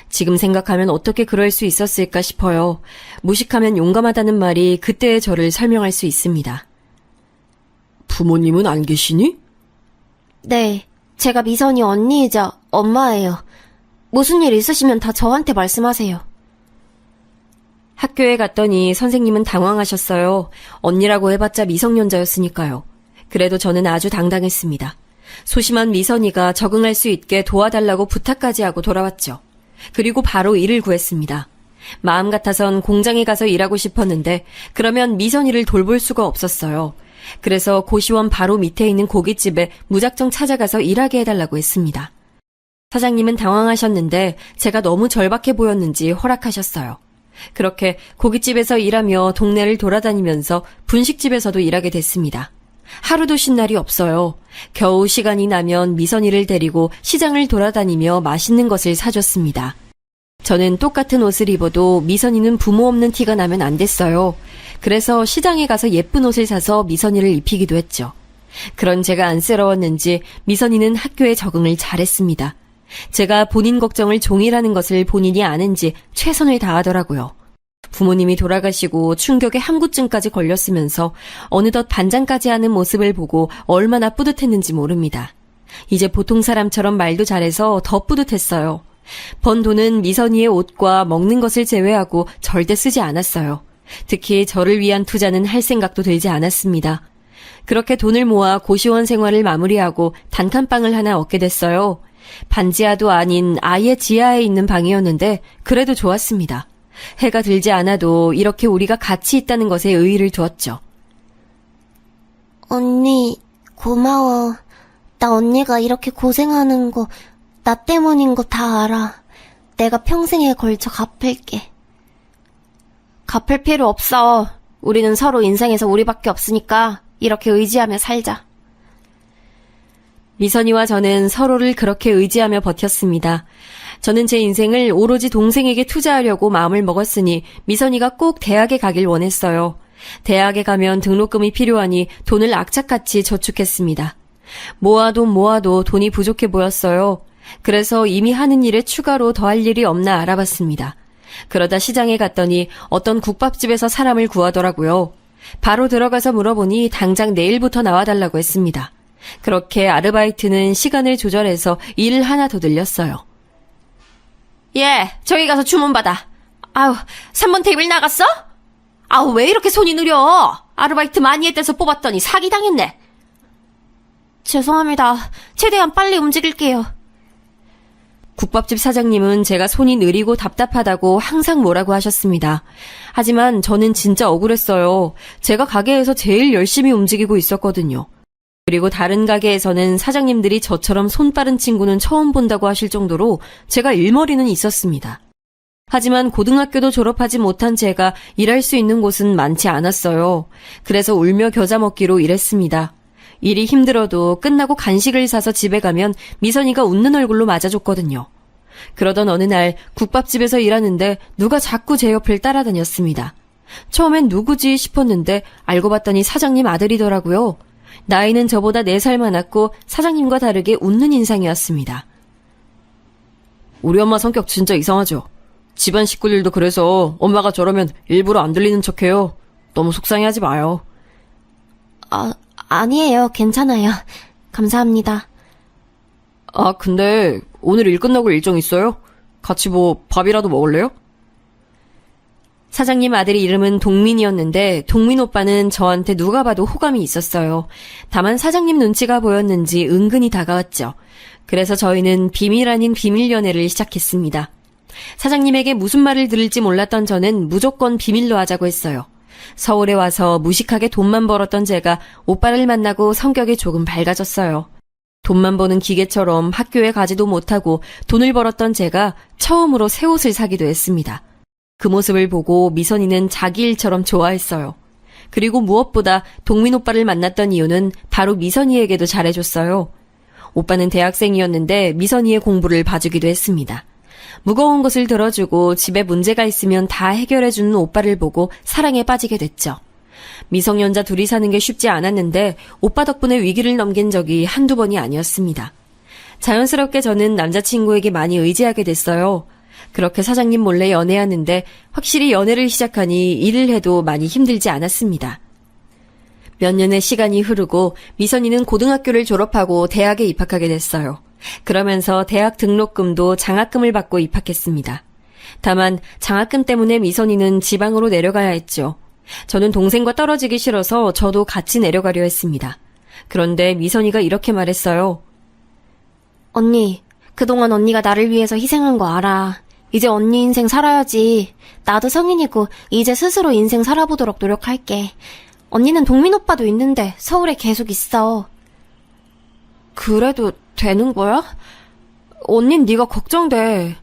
지금 생각하면 어떻게 그럴 수 있었을까 싶어요. 무식하면 용감하다는 말이 그때의 저를 설명할 수 있습니다. 부모님은 안 계시니? 네, 제가 미선이 언니이자 엄마예요. 무슨 일 있으시면 다 저한테 말씀하세요. 학교에 갔더니 선생님은 당황하셨어요. 언니라고 해봤자 미성년자였으니까요. 그래도 저는 아주 당당했습니다. 소심한 미선이가 적응할 수 있게 도와달라고 부탁까지 하고 돌아왔죠. 그리고 바로 일을 구했습니다. 마음 같아선 공장에 가서 일하고 싶었는데 그러면 미선이를 돌볼 수가 없었어요. 그래서 고시원 바로 밑에 있는 고깃집에 무작정 찾아가서 일하게 해달라고 했습니다. 사장님은 당황하셨는데 제가 너무 절박해 보였는지 허락하셨어요. 그렇게 고깃집에서 일하며 동네를 돌아다니면서 분식집에서도 일하게 됐습니다. 하루도 쉰 날이 없어요. 겨우 시간이 나면 미선이를 데리고 시장을 돌아다니며 맛있는 것을 사줬습니다. 저는 똑같은 옷을 입어도 미선이는 부모 없는 티가 나면 안 됐어요. 그래서 시장에 가서 예쁜 옷을 사서 미선이를 입히기도 했죠. 그런 제가 안쓰러웠는지 미선이는 학교에 적응을 잘했습니다. 제가 본인 걱정을 종이라는 것을 본인이 아는지 최선을 다하더라고요. 부모님이 돌아가시고 충격에 함구증까지 걸렸으면서 어느덧 반장까지 하는 모습을 보고 얼마나 뿌듯했는지 모릅니다. 이제 보통 사람처럼 말도 잘해서 더 뿌듯했어요. 번 돈은 미선이의 옷과 먹는 것을 제외하고 절대 쓰지 않았어요. 특히 저를 위한 투자는 할 생각도 들지 않았습니다. 그렇게 돈을 모아 고시원 생활을 마무리하고 단칸방을 하나 얻게 됐어요. 반지하도 아닌 아예 지하에 있는 방이었는데 그래도 좋았습니다. 해가 들지 않아도 이렇게 우리가 같이 있다는 것에 의의를 두었죠. 언니, 고마워. 나 언니가 이렇게 고생하는 거, 나 때문인 거 다 알아. 내가 평생에 걸쳐 갚을게. 갚을 필요 없어. 우리는 서로 인생에서 우리밖에 없으니까 이렇게 의지하며 살자. 미선이와 저는 서로를 그렇게 의지하며 버텼습니다. 저는 제 인생을 오로지 동생에게 투자하려고 마음을 먹었으니 미선이가 꼭 대학에 가길 원했어요. 대학에 가면 등록금이 필요하니 돈을 악착같이 저축했습니다. 모아도 돈이 부족해 보였어요. 그래서 이미 하는 일에 추가로 더할 일이 없나 알아봤습니다. 그러다 시장에 갔더니 어떤 국밥집에서 사람을 구하더라고요. 바로 들어가서 물어보니 당장 내일부터 나와달라고 했습니다. 그렇게 아르바이트는 시간을 조절해서 일을 하나 더 늘렸어요. 예, 저기 가서 주문 받아. 아우, 3번 테이블 나갔어? 아우, 왜 이렇게 손이 느려? 아르바이트 많이 했대서 뽑았더니 사기당했네. 죄송합니다. 최대한 빨리 움직일게요. 국밥집 사장님은 제가 손이 느리고 답답하다고 항상 뭐라고 하셨습니다. 하지만 저는 진짜 억울했어요. 제가 가게에서 제일 열심히 움직이고 있었거든요. 그리고 다른 가게에서는 사장님들이 저처럼 손 빠른 친구는 처음 본다고 하실 정도로 제가 일머리는 있었습니다. 하지만 고등학교도 졸업하지 못한 제가 일할 수 있는 곳은 많지 않았어요. 그래서 울며 겨자 먹기로 일했습니다. 일이 힘들어도 끝나고 간식을 사서 집에 가면 미선이가 웃는 얼굴로 맞아줬거든요. 그러던 어느 날 국밥집에서 일하는데 누가 자꾸 제 옆을 따라다녔습니다. 처음엔 누구지 싶었는데 알고 봤더니 사장님 아들이더라고요. 나이는 저보다 4살 많았고 사장님과 다르게 웃는 인상이었습니다. 우리 엄마 성격 진짜 이상하죠? 집안 식구들도 그래서 엄마가 저러면 일부러 안 들리는 척해요. 너무 속상해하지 마요. 아니에요. 괜찮아요. 감사합니다. 아, 근데 오늘 일 끝나고 일정 있어요? 같이 뭐 밥이라도 먹을래요? 사장님 아들의 이름은 동민이었는데 동민 오빠는 저한테 누가 봐도 호감이 있었어요. 다만 사장님 눈치가 보였는지 은근히 다가왔죠. 그래서 저희는 비밀 아닌 비밀 연애를 시작했습니다. 사장님에게 무슨 말을 들을지 몰랐던 저는 무조건 비밀로 하자고 했어요. 서울에 와서 무식하게 돈만 벌었던 제가 오빠를 만나고 성격이 조금 밝아졌어요. 돈만 버는 기계처럼 학교에 가지도 못하고 돈을 벌었던 제가 처음으로 새 옷을 사기도 했습니다. 그 모습을 보고 미선이는 자기 일처럼 좋아했어요. 그리고 무엇보다 동민 오빠를 만났던 이유는 바로 미선이에게도 잘해줬어요. 오빠는 대학생이었는데 미선이의 공부를 봐주기도 했습니다. 무거운 것을 들어주고 집에 문제가 있으면 다 해결해주는 오빠를 보고 사랑에 빠지게 됐죠. 미성년자 둘이 사는 게 쉽지 않았는데 오빠 덕분에 위기를 넘긴 적이 한두 번이 아니었습니다. 자연스럽게 저는 남자친구에게 많이 의지하게 됐어요. 그렇게 사장님 몰래 연애하는데 확실히 연애를 시작하니 일을 해도 많이 힘들지 않았습니다. 몇 년의 시간이 흐르고 미선이는 고등학교를 졸업하고 대학에 입학하게 됐어요. 그러면서 대학 등록금도 장학금을 받고 입학했습니다. 다만 장학금 때문에 미선이는 지방으로 내려가야 했죠. 저는 동생과 떨어지기 싫어서 저도 같이 내려가려 했습니다. 그런데 미선이가 이렇게 말했어요. 언니, 그동안 언니가 나를 위해서 희생한 거 알아. 이제 언니 인생 살아야지. 나도 성인이고 이제 스스로 인생 살아보도록 노력할게. 언니는 동민 오빠도 있는데 서울에 계속 있어. 그래도 되는 거야? 언닌 네가 걱정돼.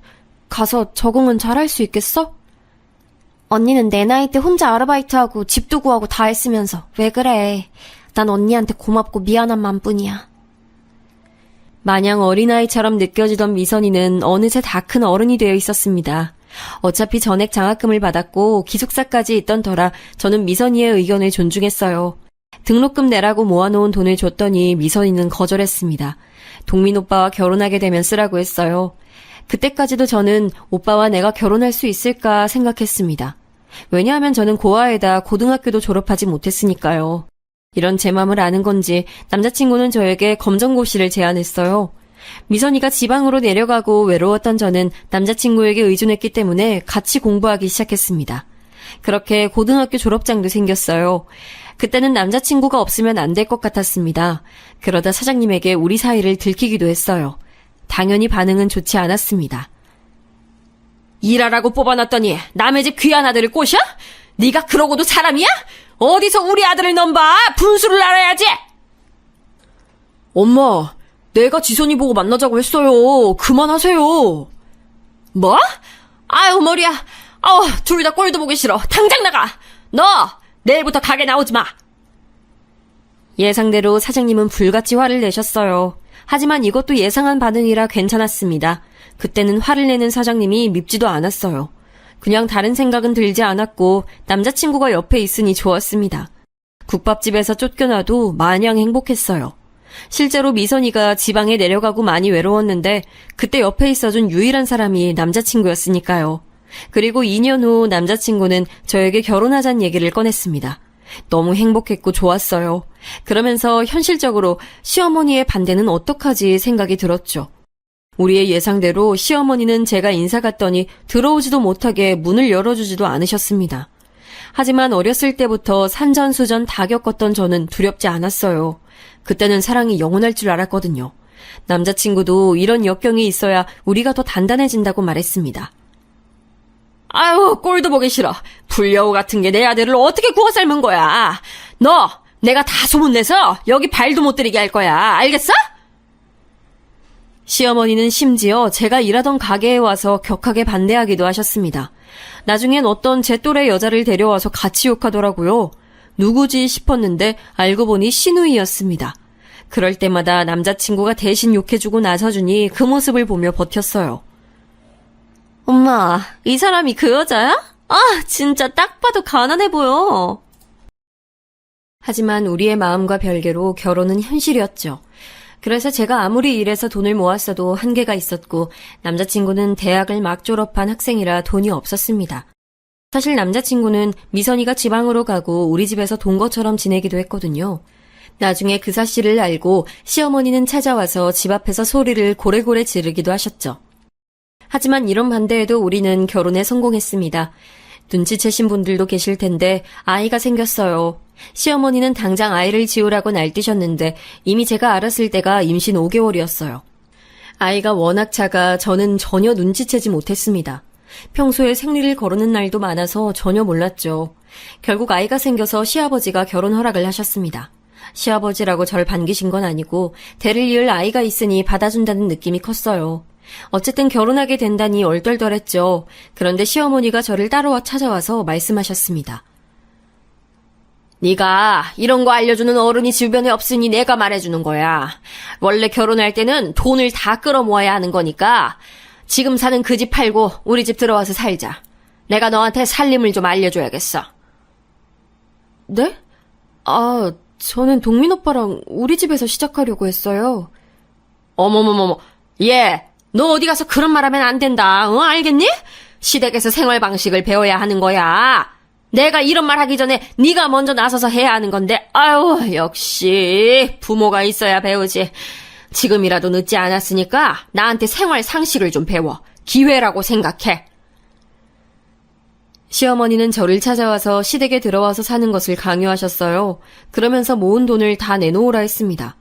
가서 적응은 잘할 수 있겠어? 언니는 내 나이 때 혼자 아르바이트하고 집도 구하고 다 했으면서 왜 그래. 난 언니한테 고맙고 미안한 맘뿐이야. 마냥 어린아이처럼 느껴지던 미선이는 어느새 다 큰 어른이 되어 있었습니다. 어차피 전액 장학금을 받았고 기숙사까지 있던 터라 저는 미선이의 의견을 존중했어요. 등록금 내라고 모아놓은 돈을 줬더니 미선이는 거절했습니다. 동민 오빠와 결혼하게 되면 쓰라고 했어요. 그때까지도 저는 오빠와 내가 결혼할 수 있을까 생각했습니다. 왜냐하면 저는 고아에다 고등학교도 졸업하지 못했으니까요. 이런 제 맘을 아는 건지 남자친구는 저에게 검정고시를 제안했어요. 미선이가 지방으로 내려가고 외로웠던 저는 남자친구에게 의존했기 때문에 같이 공부하기 시작했습니다. 그렇게 고등학교 졸업장도 생겼어요. 그때는 남자친구가 없으면 안 될 것 같았습니다. 그러다 사장님에게 우리 사이를 들키기도 했어요. 당연히 반응은 좋지 않았습니다. 일하라고 뽑아놨더니 남의 집 귀한 아들을 꼬셔? 네가 그러고도 사람이야? 어디서 우리 아들을 넘봐? 분수를 알아야지! 엄마, 내가 지선이 보고 만나자고 했어요. 그만하세요. 뭐? 아유, 머리야. 둘 다 꼴도 보기 싫어. 당장 나가! 너! 내일부터 가게 나오지 마! 예상대로 사장님은 불같이 화를 내셨어요. 하지만 이것도 예상한 반응이라 괜찮았습니다. 그때는 화를 내는 사장님이 밉지도 않았어요. 그냥 다른 생각은 들지 않았고 남자친구가 옆에 있으니 좋았습니다. 국밥집에서 쫓겨나도 마냥 행복했어요. 실제로 미선이가 지방에 내려가고 많이 외로웠는데 그때 옆에 있어준 유일한 사람이 남자친구였으니까요. 그리고 2년 후 남자친구는 저에게 결혼하자는 얘기를 꺼냈습니다. 너무 행복했고 좋았어요. 그러면서 현실적으로 시어머니의 반대는 어떡하지 생각이 들었죠. 우리의 예상대로 시어머니는 제가 인사 갔더니 들어오지도 못하게 문을 열어주지도 않으셨습니다. 하지만 어렸을 때부터 산전수전 다 겪었던 저는 두렵지 않았어요. 그때는 사랑이 영원할 줄 알았거든요. 남자친구도 이런 역경이 있어야 우리가 더 단단해진다고 말했습니다. 아유, 꼴도 보기 싫어. 불려우 같은 게 내 아들을 어떻게 구워 삶은 거야. 너, 내가 다 소문내서 여기 발도 못 들이게 할 거야. 알겠어? 시어머니는 심지어 제가 일하던 가게에 와서 격하게 반대하기도 하셨습니다. 나중엔 어떤 제 또래 여자를 데려와서 같이 욕하더라고요. 누구지 싶었는데 알고 보니 시누이였습니다. 그럴 때마다 남자친구가 대신 욕해주고 나서주니 그 모습을 보며 버텼어요. 엄마, 이 사람이 그 여자야? 아, 진짜 딱 봐도 가난해 보여. 하지만 우리의 마음과 별개로 결혼은 현실이었죠. 그래서 제가 아무리 일해서 돈을 모았어도 한계가 있었고 남자친구는 대학을 막 졸업한 학생이라 돈이 없었습니다. 사실 남자친구는 미선이가 지방으로 가고 우리 집에서 동거처럼 지내기도 했거든요. 나중에 그 사실을 알고 시어머니는 찾아와서 집 앞에서 소리를 고래고래 지르기도 하셨죠. 하지만 이런 반대에도 우리는 결혼에 성공했습니다. 눈치채신 분들도 계실 텐데 아이가 생겼어요. 시어머니는 당장 아이를 지우라고 날뛰셨는데 이미 제가 알았을 때가 임신 5개월이었어요. 아이가 워낙 작아 저는 전혀 눈치채지 못했습니다. 평소에 생리를 거르는 날도 많아서 전혀 몰랐죠. 결국 아이가 생겨서 시아버지가 결혼 허락을 하셨습니다. 시아버지라고 절 반기신 건 아니고 대를 이을 아이가 있으니 받아준다는 느낌이 컸어요. 어쨌든 결혼하게 된다니 얼떨떨했죠. 그런데 시어머니가 저를 따로 찾아와서 말씀하셨습니다. 네가 이런 거 알려주는 어른이 주변에 없으니 내가 말해주는 거야. 원래 결혼할 때는 돈을 다 끌어모아야 하는 거니까 지금 사는 그 집 팔고 우리 집 들어와서 살자. 내가 너한테 살림을 좀 알려줘야겠어. 네? 아, 저는 동민 오빠랑 우리 집에서 시작하려고 했어요. 어머머머머, 얘, 너 어디 가서 그런 말 하면 안 된다. 알겠니? 시댁에서 생활 방식을 배워야 하는 거야. 내가 이런 말 하기 전에 네가 먼저 나서서 해야 하는 건데, 아유, 역시 부모가 있어야 배우지. 지금이라도 늦지 않았으니까 나한테 생활 상식을 좀 배워. 기회라고 생각해. 시어머니는 저를 찾아와서 시댁에 들어와서 사는 것을 강요하셨어요. 그러면서 모은 돈을 다 내놓으라 했습니다.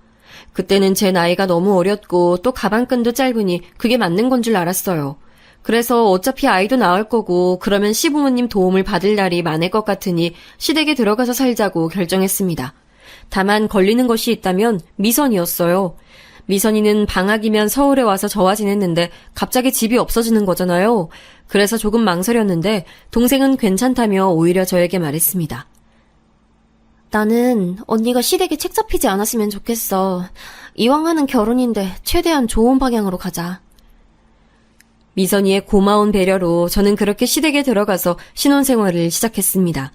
그때는 제 나이가 너무 어렸고 또 가방끈도 짧으니 그게 맞는 건 줄 알았어요. 그래서 어차피 아이도 낳을 거고 그러면 시부모님 도움을 받을 날이 많을 것 같으니 시댁에 들어가서 살자고 결정했습니다. 다만 걸리는 것이 있다면 미선이었어요. 미선이는 방학이면 서울에 와서 저와 지냈는데 갑자기 집이 없어지는 거잖아요. 그래서 조금 망설였는데 동생은 괜찮다며 오히려 저에게 말했습니다. 나는 언니가 시댁에 책 잡히지 않았으면 좋겠어. 이왕 하는 결혼인데 최대한 좋은 방향으로 가자. 미선이의 고마운 배려로 저는 그렇게 시댁에 들어가서 신혼생활을 시작했습니다.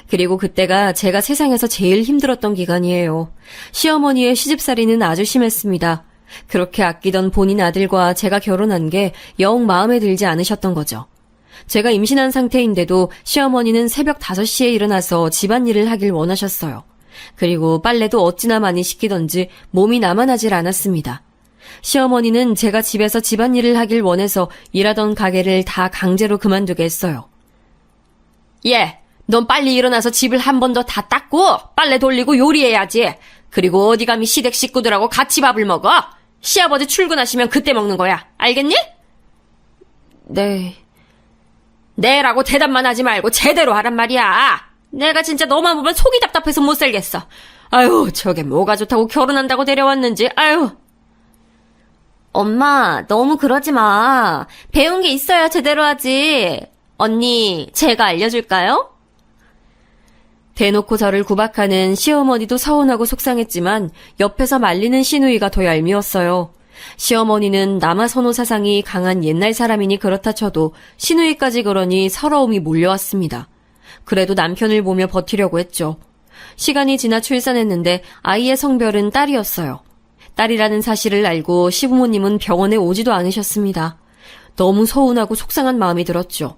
그리고 그때가 제가 세상에서 제일 힘들었던 기간이에요. 시어머니의 시집살이는 아주 심했습니다. 그렇게 아끼던 본인 아들과 제가 결혼한 게 영 마음에 들지 않으셨던 거죠. 제가 임신한 상태인데도 시어머니는 새벽 5시에 일어나서 집안일을 하길 원하셨어요. 그리고 빨래도 어찌나 많이 시키던지 몸이 나만하질 않았습니다. 시어머니는 제가 집에서 집안일을 하길 원해서 일하던 가게를 다 강제로 그만두게 했어요. 예, 넌 빨리 일어나서 집을 한 번 더 다 닦고 빨래 돌리고 요리해야지. 그리고 어디 감히 시댁 식구들하고 같이 밥을 먹어. 시아버지 출근하시면 그때 먹는 거야. 알겠니? 네. 네라고 대답만 하지 말고 제대로 하란 말이야. 내가 진짜 너만 보면 속이 답답해서 못 살겠어. 아유, 저게 뭐가 좋다고 결혼한다고 데려왔는지. 아유. 엄마, 너무 그러지 마. 배운 게 있어야 제대로 하지. 언니, 제가 알려줄까요? 대놓고 저를 구박하는 시어머니도 서운하고 속상했지만 옆에서 말리는 시누이가 더 얄미웠어요. 시어머니는 남아선호 사상이 강한 옛날 사람이니 그렇다 쳐도 시누이까지 그러니 서러움이 몰려왔습니다. 그래도 남편을 보며 버티려고 했죠. 시간이 지나 출산했는데 아이의 성별은 딸이었어요. 딸이라는 사실을 알고 시부모님은 병원에 오지도 않으셨습니다. 너무 서운하고 속상한 마음이 들었죠.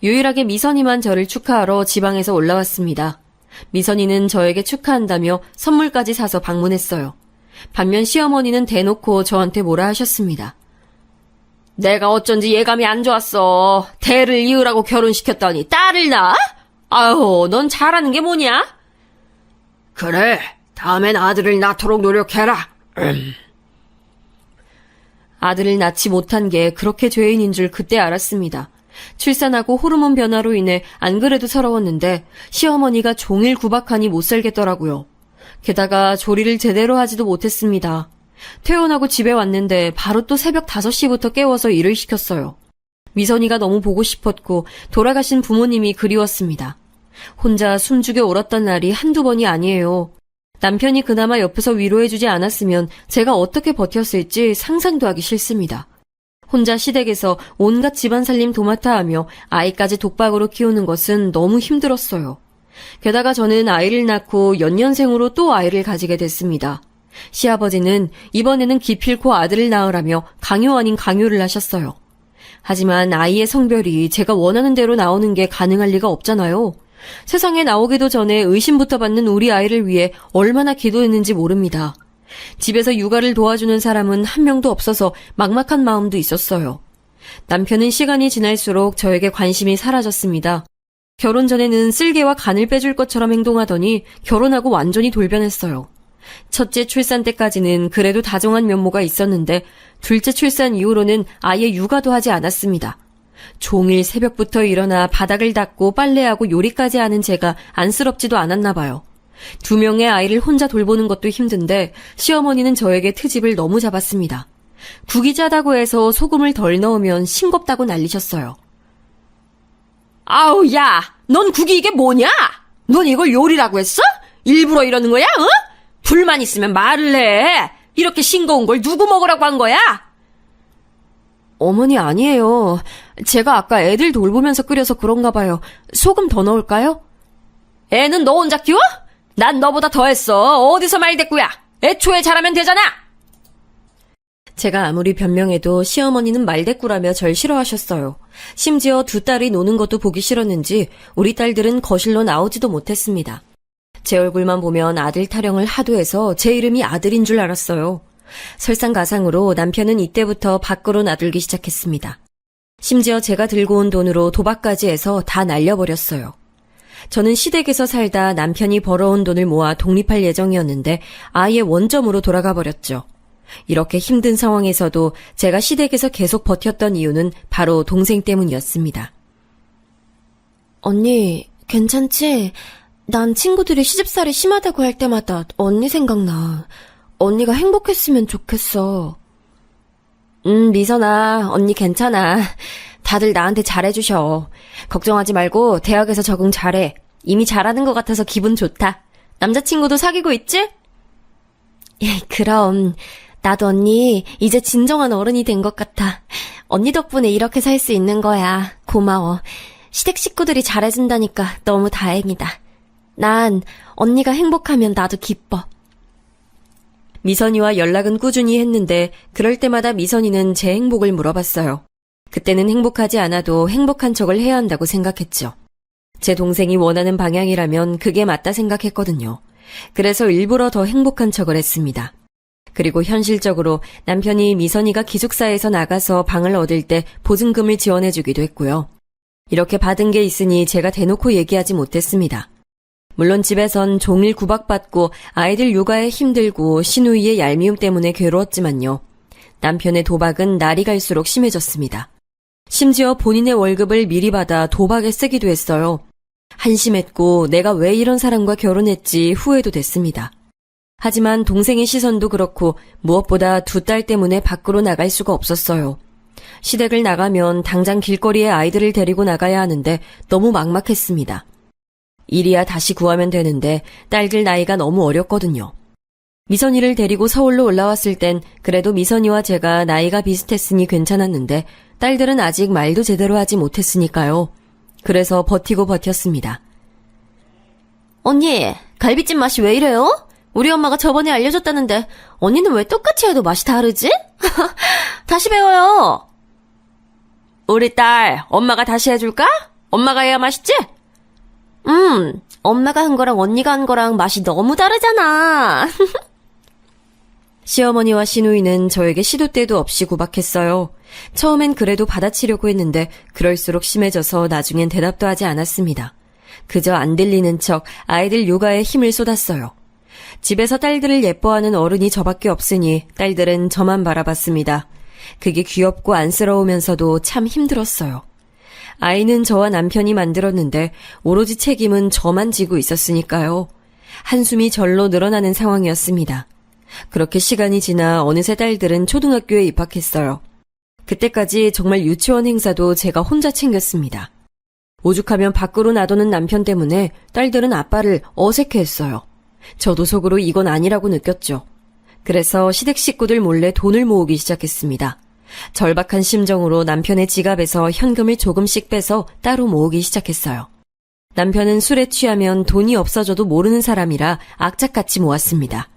유일하게 미선이만 저를 축하하러 지방에서 올라왔습니다. 미선이는 저에게 축하한다며 선물까지 사서 방문했어요. 반면 시어머니는 대놓고 저한테 뭐라 하셨습니다. 내가 어쩐지 예감이 안 좋았어. 대를 이으라고 결혼시켰더니 딸을 낳아? 아유, 넌 잘하는 게 뭐냐? 그래, 다음엔 아들을 낳도록 노력해라. 아들을 낳지 못한 게 그렇게 죄인인 줄 그때 알았습니다. 출산하고 호르몬 변화로 인해 안 그래도 서러웠는데 시어머니가 종일 구박하니 못 살겠더라고요. 게다가 조리를 제대로 하지도 못했습니다. 퇴원하고 집에 왔는데 바로 또 새벽 5시부터 깨워서 일을 시켰어요. 미선이가 너무 보고 싶었고 돌아가신 부모님이 그리웠습니다. 혼자 숨죽여 울었던 날이 한두 번이 아니에요. 남편이 그나마 옆에서 위로해주지 않았으면 제가 어떻게 버텼을지 상상도 하기 싫습니다. 혼자 시댁에서 온갖 집안살림 도맡아 하며 아이까지 독박으로 키우는 것은 너무 힘들었어요. 게다가 저는 아이를 낳고 연년생으로 또 아이를 가지게 됐습니다. 시아버지는 이번에는 기필코 아들을 낳으라며 강요 아닌 강요를 하셨어요. 하지만 아이의 성별이 제가 원하는 대로 나오는 게 가능할 리가 없잖아요. 세상에 나오기도 전에 의심부터 받는 우리 아이를 위해 얼마나 기도했는지 모릅니다. 집에서 육아를 도와주는 사람은 한 명도 없어서 막막한 마음도 있었어요. 남편은 시간이 지날수록 저에게 관심이 사라졌습니다. 결혼 전에는 쓸개와 간을 빼줄 것처럼 행동하더니 결혼하고 완전히 돌변했어요. 첫째 출산 때까지는 그래도 다정한 면모가 있었는데 둘째 출산 이후로는 아예 육아도 하지 않았습니다. 종일 새벽부터 일어나 바닥을 닦고 빨래하고 요리까지 하는 제가 안쓰럽지도 않았나 봐요. 2명의 아이를 혼자 돌보는 것도 힘든데 시어머니는 저에게 트집을 너무 잡았습니다. 국이 짜다고 해서 소금을 덜 넣으면 싱겁다고 난리셨어요. 아우, 야! 넌 국이 이게 뭐냐? 넌 이걸 요리라고 했어? 일부러 이러는 거야, 어? 불만 있으면 말을 해. 이렇게 싱거운 걸 누구 먹으라고 한 거야? 어머니, 아니에요. 제가 아까 애들 돌보면서 끓여서 그런가 봐요. 소금 더 넣을까요? 애는 너 혼자 키워? 난 너보다 더 했어. 어디서 말대꾸야? 애초에 잘하면 되잖아. 제가 아무리 변명해도 시어머니는 말대꾸라며 절 싫어하셨어요. 심지어 두 딸이 노는 것도 보기 싫었는지 우리 딸들은 거실로 나오지도 못했습니다. 제 얼굴만 보면 아들 타령을 하도 해서 제 이름이 아들인 줄 알았어요. 설상가상으로 남편은 이때부터 밖으로 나들기 시작했습니다. 심지어 제가 들고 온 돈으로 도박까지 해서 다 날려버렸어요. 저는 시댁에서 살다 남편이 벌어온 돈을 모아 독립할 예정이었는데 아예 원점으로 돌아가 버렸죠. 이렇게 힘든 상황에서도 제가 시댁에서 계속 버텼던 이유는 바로 동생 때문이었습니다. 언니, 괜찮지? 난 친구들이 시집살이 심하다고 할 때마다 언니 생각나. 언니가 행복했으면 좋겠어. 미선아, 언니 괜찮아. 다들 나한테 잘해주셔. 걱정하지 말고 대학에서 적응 잘해. 이미 잘하는 것 같아서 기분 좋다. 남자친구도 사귀고 있지? 예, 그럼. 나도 언니 이제 진정한 어른이 된 것 같아. 언니 덕분에 이렇게 살 수 있는 거야. 고마워. 시댁 식구들이 잘해준다니까 너무 다행이다. 난 언니가 행복하면 나도 기뻐. 미선이와 연락은 꾸준히 했는데 그럴 때마다 미선이는 제 행복을 물어봤어요. 그때는 행복하지 않아도 행복한 척을 해야 한다고 생각했죠. 제 동생이 원하는 방향이라면 그게 맞다 생각했거든요. 그래서 일부러 더 행복한 척을 했습니다. 그리고 현실적으로 남편이 미선이가 기숙사에서 나가서 방을 얻을 때 보증금을 지원해주기도 했고요. 이렇게 받은 게 있으니 제가 대놓고 얘기하지 못했습니다. 물론 집에선 종일 구박받고 아이들 육아에 힘들고 시누이의 얄미움 때문에 괴로웠지만요. 남편의 도박은 날이 갈수록 심해졌습니다. 심지어 본인의 월급을 미리 받아 도박에 쓰기도 했어요. 한심했고 내가 왜 이런 사람과 결혼했지 후회도 됐습니다. 하지만 동생의 시선도 그렇고 무엇보다 두 딸 때문에 밖으로 나갈 수가 없었어요. 시댁을 나가면 당장 길거리에 아이들을 데리고 나가야 하는데 너무 막막했습니다. 일이야 다시 구하면 되는데 딸들 나이가 너무 어렸거든요. 미선이를 데리고 서울로 올라왔을 땐 그래도 미선이와 제가 나이가 비슷했으니 괜찮았는데 딸들은 아직 말도 제대로 하지 못했으니까요. 그래서 버티고 버텼습니다. 언니, 갈비찜 맛이 왜 이래요? 우리 엄마가 저번에 알려줬다는데 언니는 왜 똑같이 해도 맛이 다르지? 다시 배워요. 우리 딸, 엄마가 다시 해줄까? 엄마가 해야 맛있지? 엄마가 한 거랑 언니가 한 거랑 맛이 너무 다르잖아. 시어머니와 시누이는 저에게 시도 때도 없이 구박했어요. 처음엔 그래도 받아치려고 했는데 그럴수록 심해져서 나중엔 대답도 하지 않았습니다. 그저 안 들리는 척 아이들 육아에 힘을 쏟았어요. 집에서 딸들을 예뻐하는 어른이 저밖에 없으니 딸들은 저만 바라봤습니다. 그게 귀엽고 안쓰러우면서도 참 힘들었어요. 아이는 저와 남편이 만들었는데 오로지 책임은 저만 지고 있었으니까요. 한숨이 절로 늘어나는 상황이었습니다. 그렇게 시간이 지나 어느새 딸들은 초등학교에 입학했어요. 그때까지 정말 유치원 행사도 제가 혼자 챙겼습니다. 오죽하면 밖으로 놔두는 남편 때문에 딸들은 아빠를 어색해했어요. 저도 속으로 이건 아니라고 느꼈죠. 그래서 시댁 식구들 몰래 돈을 모으기 시작했습니다. 절박한 심정으로 남편의 지갑에서 현금을 조금씩 빼서 따로 모으기 시작했어요. 남편은 술에 취하면 돈이 없어져도 모르는 사람이라 악착같이 모았습니다.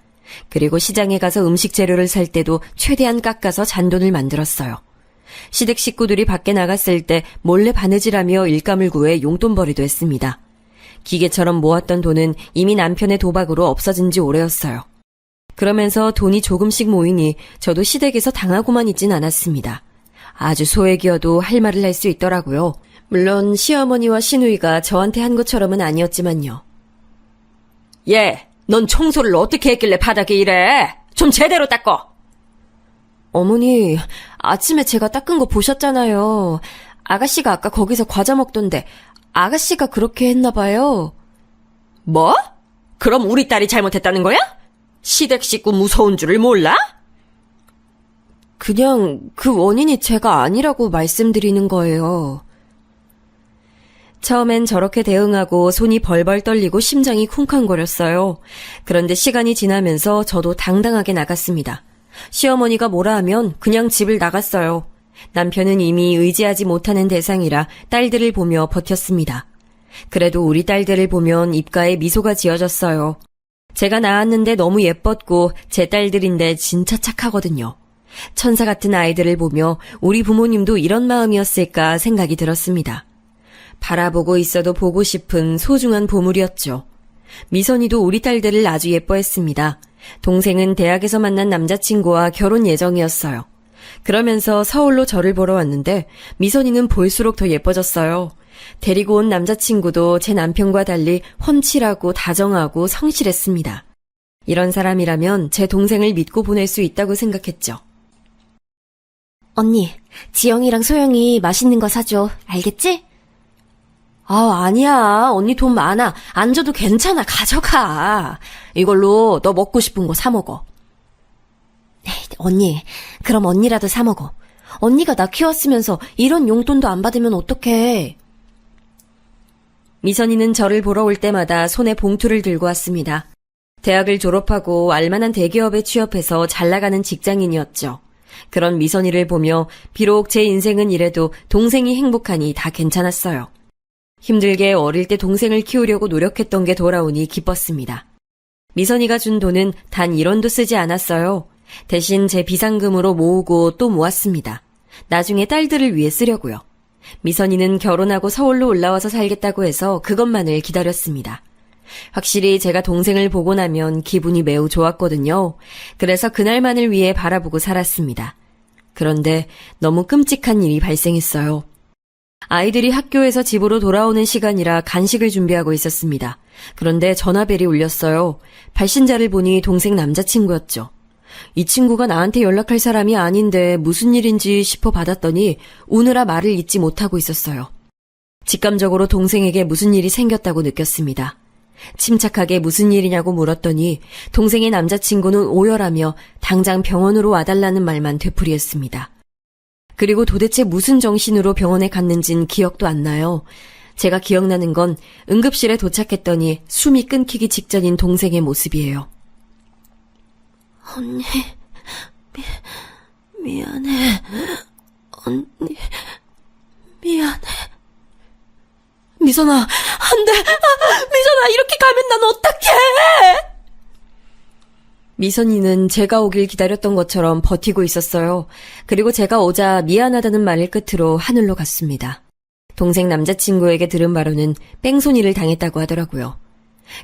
그리고 시장에 가서 음식 재료를 살 때도 최대한 깎아서 잔돈을 만들었어요. 시댁 식구들이 밖에 나갔을 때 몰래 바느질하며 일감을 구해 용돈벌이도 했습니다. 기계처럼 모았던 돈은 이미 남편의 도박으로 없어진 지 오래였어요. 그러면서 돈이 조금씩 모이니 저도 시댁에서 당하고만 있진 않았습니다. 아주 소액이어도 할 말을 할 수 있더라고요. 물론 시어머니와 시누이가 저한테 한 것처럼은 아니었지만요. 얘, 넌 청소를 어떻게 했길래 바닥에 이래? 좀 제대로 닦어! 어머니, 아침에 제가 닦은 거 보셨잖아요. 아가씨가 아까 거기서 과자 먹던데 아가씨가 그렇게 했나 봐요. 뭐? 그럼 우리 딸이 잘못했다는 거야? 시댁 식구 무서운 줄을 몰라? 그냥 그 원인이 제가 아니라고 말씀드리는 거예요. 처음엔 저렇게 대응하고 손이 벌벌 떨리고 심장이 쿵쾅거렸어요. 그런데 시간이 지나면서 저도 당당하게 나갔습니다. 시어머니가 뭐라 하면 그냥 집을 나갔어요. 남편은 이미 의지하지 못하는 대상이라 딸들을 보며 버텼습니다. 그래도 우리 딸들을 보면 입가에 미소가 지어졌어요. 제가 낳았는데 너무 예뻤고 제 딸들인데 진짜 착하거든요. 천사 같은 아이들을 보며 우리 부모님도 이런 마음이었을까 생각이 들었습니다. 바라보고 있어도 보고 싶은 소중한 보물이었죠. 미선이도 우리 딸들을 아주 예뻐했습니다. 동생은 대학에서 만난 남자친구와 결혼 예정이었어요. 그러면서 서울로 저를 보러 왔는데 미선이는 볼수록 더 예뻐졌어요. 데리고 온 남자친구도 제 남편과 달리 훤칠하고 다정하고 성실했습니다. 이런 사람이라면 제 동생을 믿고 보낼 수 있다고 생각했죠. 언니, 지영이랑 소영이 맛있는 거 사줘. 알겠지? 아니야. 언니 돈 많아. 안 줘도 괜찮아. 가져가. 이걸로 너 먹고 싶은 거 사 먹어. 언니, 그럼 언니라도 사 먹어. 언니가 나 키웠으면서 이런 용돈도 안 받으면 어떡해. 미선이는 저를 보러 올 때마다 손에 봉투를 들고 왔습니다. 대학을 졸업하고 알만한 대기업에 취업해서 잘 나가는 직장인이었죠. 그런 미선이를 보며 비록 제 인생은 이래도 동생이 행복하니 다 괜찮았어요. 힘들게 어릴 때 동생을 키우려고 노력했던 게 돌아오니 기뻤습니다. 미선이가 준 돈은 단 1원도 쓰지 않았어요. 대신 제 비상금으로 모으고 또 모았습니다. 나중에 딸들을 위해 쓰려고요. 미선이는 결혼하고 서울로 올라와서 살겠다고 해서 그것만을 기다렸습니다. 확실히 제가 동생을 보고 나면 기분이 매우 좋았거든요. 그래서 그날만을 위해 바라보고 살았습니다. 그런데 너무 끔찍한 일이 발생했어요. 아이들이 학교에서 집으로 돌아오는 시간이라 간식을 준비하고 있었습니다. 그런데 전화벨이 울렸어요. 발신자를 보니 동생 남자친구였죠. 이 친구가 나한테 연락할 사람이 아닌데 무슨 일인지 싶어 받았더니 우느라 말을 잇지 못하고 있었어요. 직감적으로 동생에게 무슨 일이 생겼다고 느꼈습니다. 침착하게 무슨 일이냐고 물었더니 동생의 남자친구는 오열하며 당장 병원으로 와달라는 말만 되풀이했습니다. 그리고 도대체 무슨 정신으로 병원에 갔는진 기억도 안 나요. 제가 기억나는 건 응급실에 도착했더니 숨이 끊기기 직전인 동생의 모습이에요. 언니, 미안해. 언니, 미안해. 미선아, 안 돼. 미선아, 이렇게 가면 난 어떡해. 미선이는 제가 오길 기다렸던 것처럼 버티고 있었어요. 그리고 제가 오자 미안하다는 말을 끝으로 하늘로 갔습니다. 동생 남자친구에게 들은 바로는 뺑소니를 당했다고 하더라고요.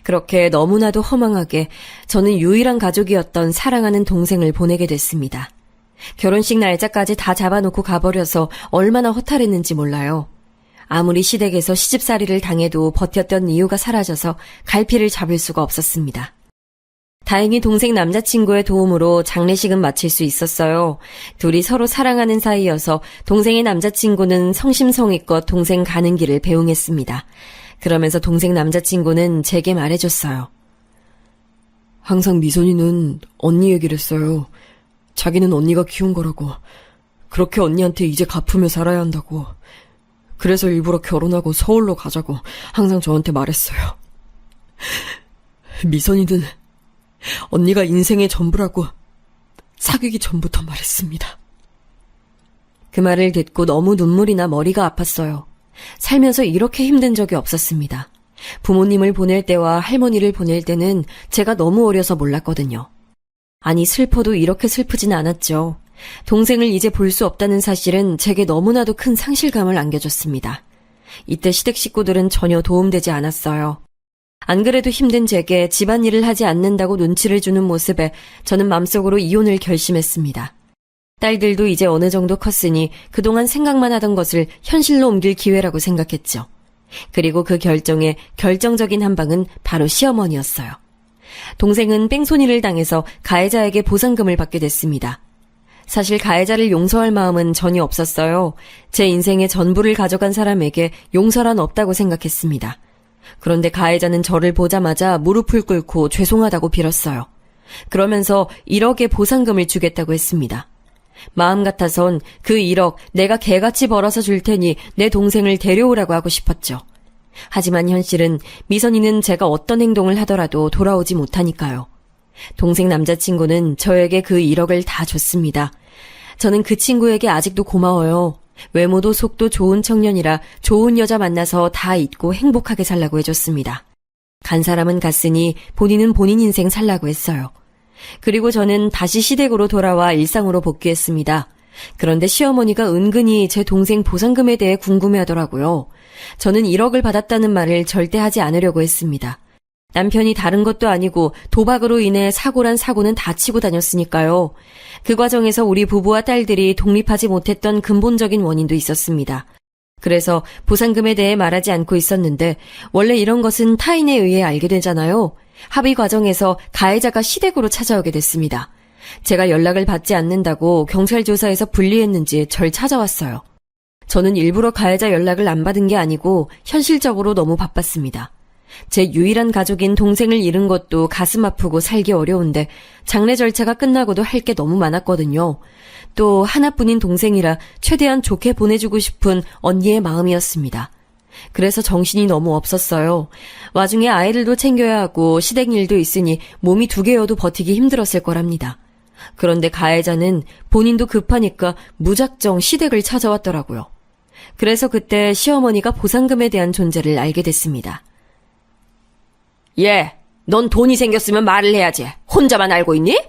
그렇게 너무나도 허망하게 저는 유일한 가족이었던 사랑하는 동생을 보내게 됐습니다. 결혼식 날짜까지 다 잡아놓고 가버려서 얼마나 허탈했는지 몰라요. 아무리 시댁에서 시집살이를 당해도 버텼던 이유가 사라져서 갈피를 잡을 수가 없었습니다. 다행히 동생 남자친구의 도움으로 장례식은 마칠 수 있었어요. 둘이 서로 사랑하는 사이여서 동생의 남자친구는 성심성의껏 동생 가는 길을 배웅했습니다. 그러면서 동생 남자친구는 제게 말해줬어요. 항상 미선이는 언니 얘기를 했어요. 자기는 언니가 키운 거라고. 그렇게 언니한테 이제 갚으며 살아야 한다고. 그래서 일부러 결혼하고 서울로 가자고 항상 저한테 말했어요. 미선이는 언니가 인생의 전부라고 사귀기 전부터 말했습니다. 그 말을 듣고 너무 눈물이 나 머리가 아팠어요. 살면서 이렇게 힘든 적이 없었습니다. 부모님을 보낼 때와 할머니를 보낼 때는 제가 너무 어려서 몰랐거든요. 아니, 슬퍼도 이렇게 슬프진 않았죠. 동생을 이제 볼 수 없다는 사실은 제게 너무나도 큰 상실감을 안겨줬습니다. 이때 시댁 식구들은 전혀 도움되지 않았어요. 안 그래도 힘든 제게 집안일을 하지 않는다고 눈치를 주는 모습에 저는 맘속으로 이혼을 결심했습니다. 딸들도 이제 어느 정도 컸으니 그동안 생각만 하던 것을 현실로 옮길 기회라고 생각했죠. 그리고 그 결정의 결정적인 한 방은 바로 시어머니였어요. 동생은 뺑소니를 당해서 가해자에게 보상금을 받게 됐습니다. 사실 가해자를 용서할 마음은 전혀 없었어요. 제 인생의 전부를 가져간 사람에게 용서란 없다고 생각했습니다. 그런데 가해자는 저를 보자마자 무릎을 꿇고 죄송하다고 빌었어요. 그러면서 1억의 보상금을 주겠다고 했습니다. 마음 같아선 그 1억 내가 개같이 벌어서 줄 테니 내 동생을 데려오라고 하고 싶었죠. 하지만 현실은 미선이는 제가 어떤 행동을 하더라도 돌아오지 못하니까요. 동생 남자친구는 저에게 그 1억을 다 줬습니다. 저는 그 친구에게 아직도 고마워요. 외모도 속도 좋은 청년이라 좋은 여자 만나서 다 잊고 행복하게 살라고 해줬습니다. 간 사람은 갔으니 본인은 본인 인생 살라고 했어요. 그리고 저는 다시 시댁으로 돌아와 일상으로 복귀했습니다. 그런데 시어머니가 은근히 제 동생 보상금에 대해 궁금해하더라고요. 저는 1억을 받았다는 말을 절대 하지 않으려고 했습니다. 남편이 다른 것도 아니고 도박으로 인해 사고란 사고는 다 치고 다녔으니까요. 그 과정에서 우리 부부와 딸들이 독립하지 못했던 근본적인 원인도 있었습니다. 그래서 보상금에 대해 말하지 않고 있었는데 원래 이런 것은 타인에 의해 알게 되잖아요. 합의 과정에서 가해자가 시댁으로 찾아오게 됐습니다. 제가 연락을 받지 않는다고 경찰 조사에서 불리했는지 절 찾아왔어요. 저는 일부러 가해자 연락을 안 받은 게 아니고 현실적으로 너무 바빴습니다. 제 유일한 가족인 동생을 잃은 것도 가슴 아프고 살기 어려운데 장례 절차가 끝나고도 할 게 너무 많았거든요. 또 하나뿐인 동생이라 최대한 좋게 보내주고 싶은 언니의 마음이었습니다. 그래서 정신이 너무 없었어요. 와중에 아이들도 챙겨야 하고 시댁 일도 있으니 몸이 2개여도 버티기 힘들었을 거랍니다. 그런데 가해자는 본인도 급하니까 무작정 시댁을 찾아왔더라고요. 그래서 그때 시어머니가 보상금에 대한 존재를 알게 됐습니다. 예, 넌 돈이 생겼으면 말을 해야지. 혼자만 알고 있니?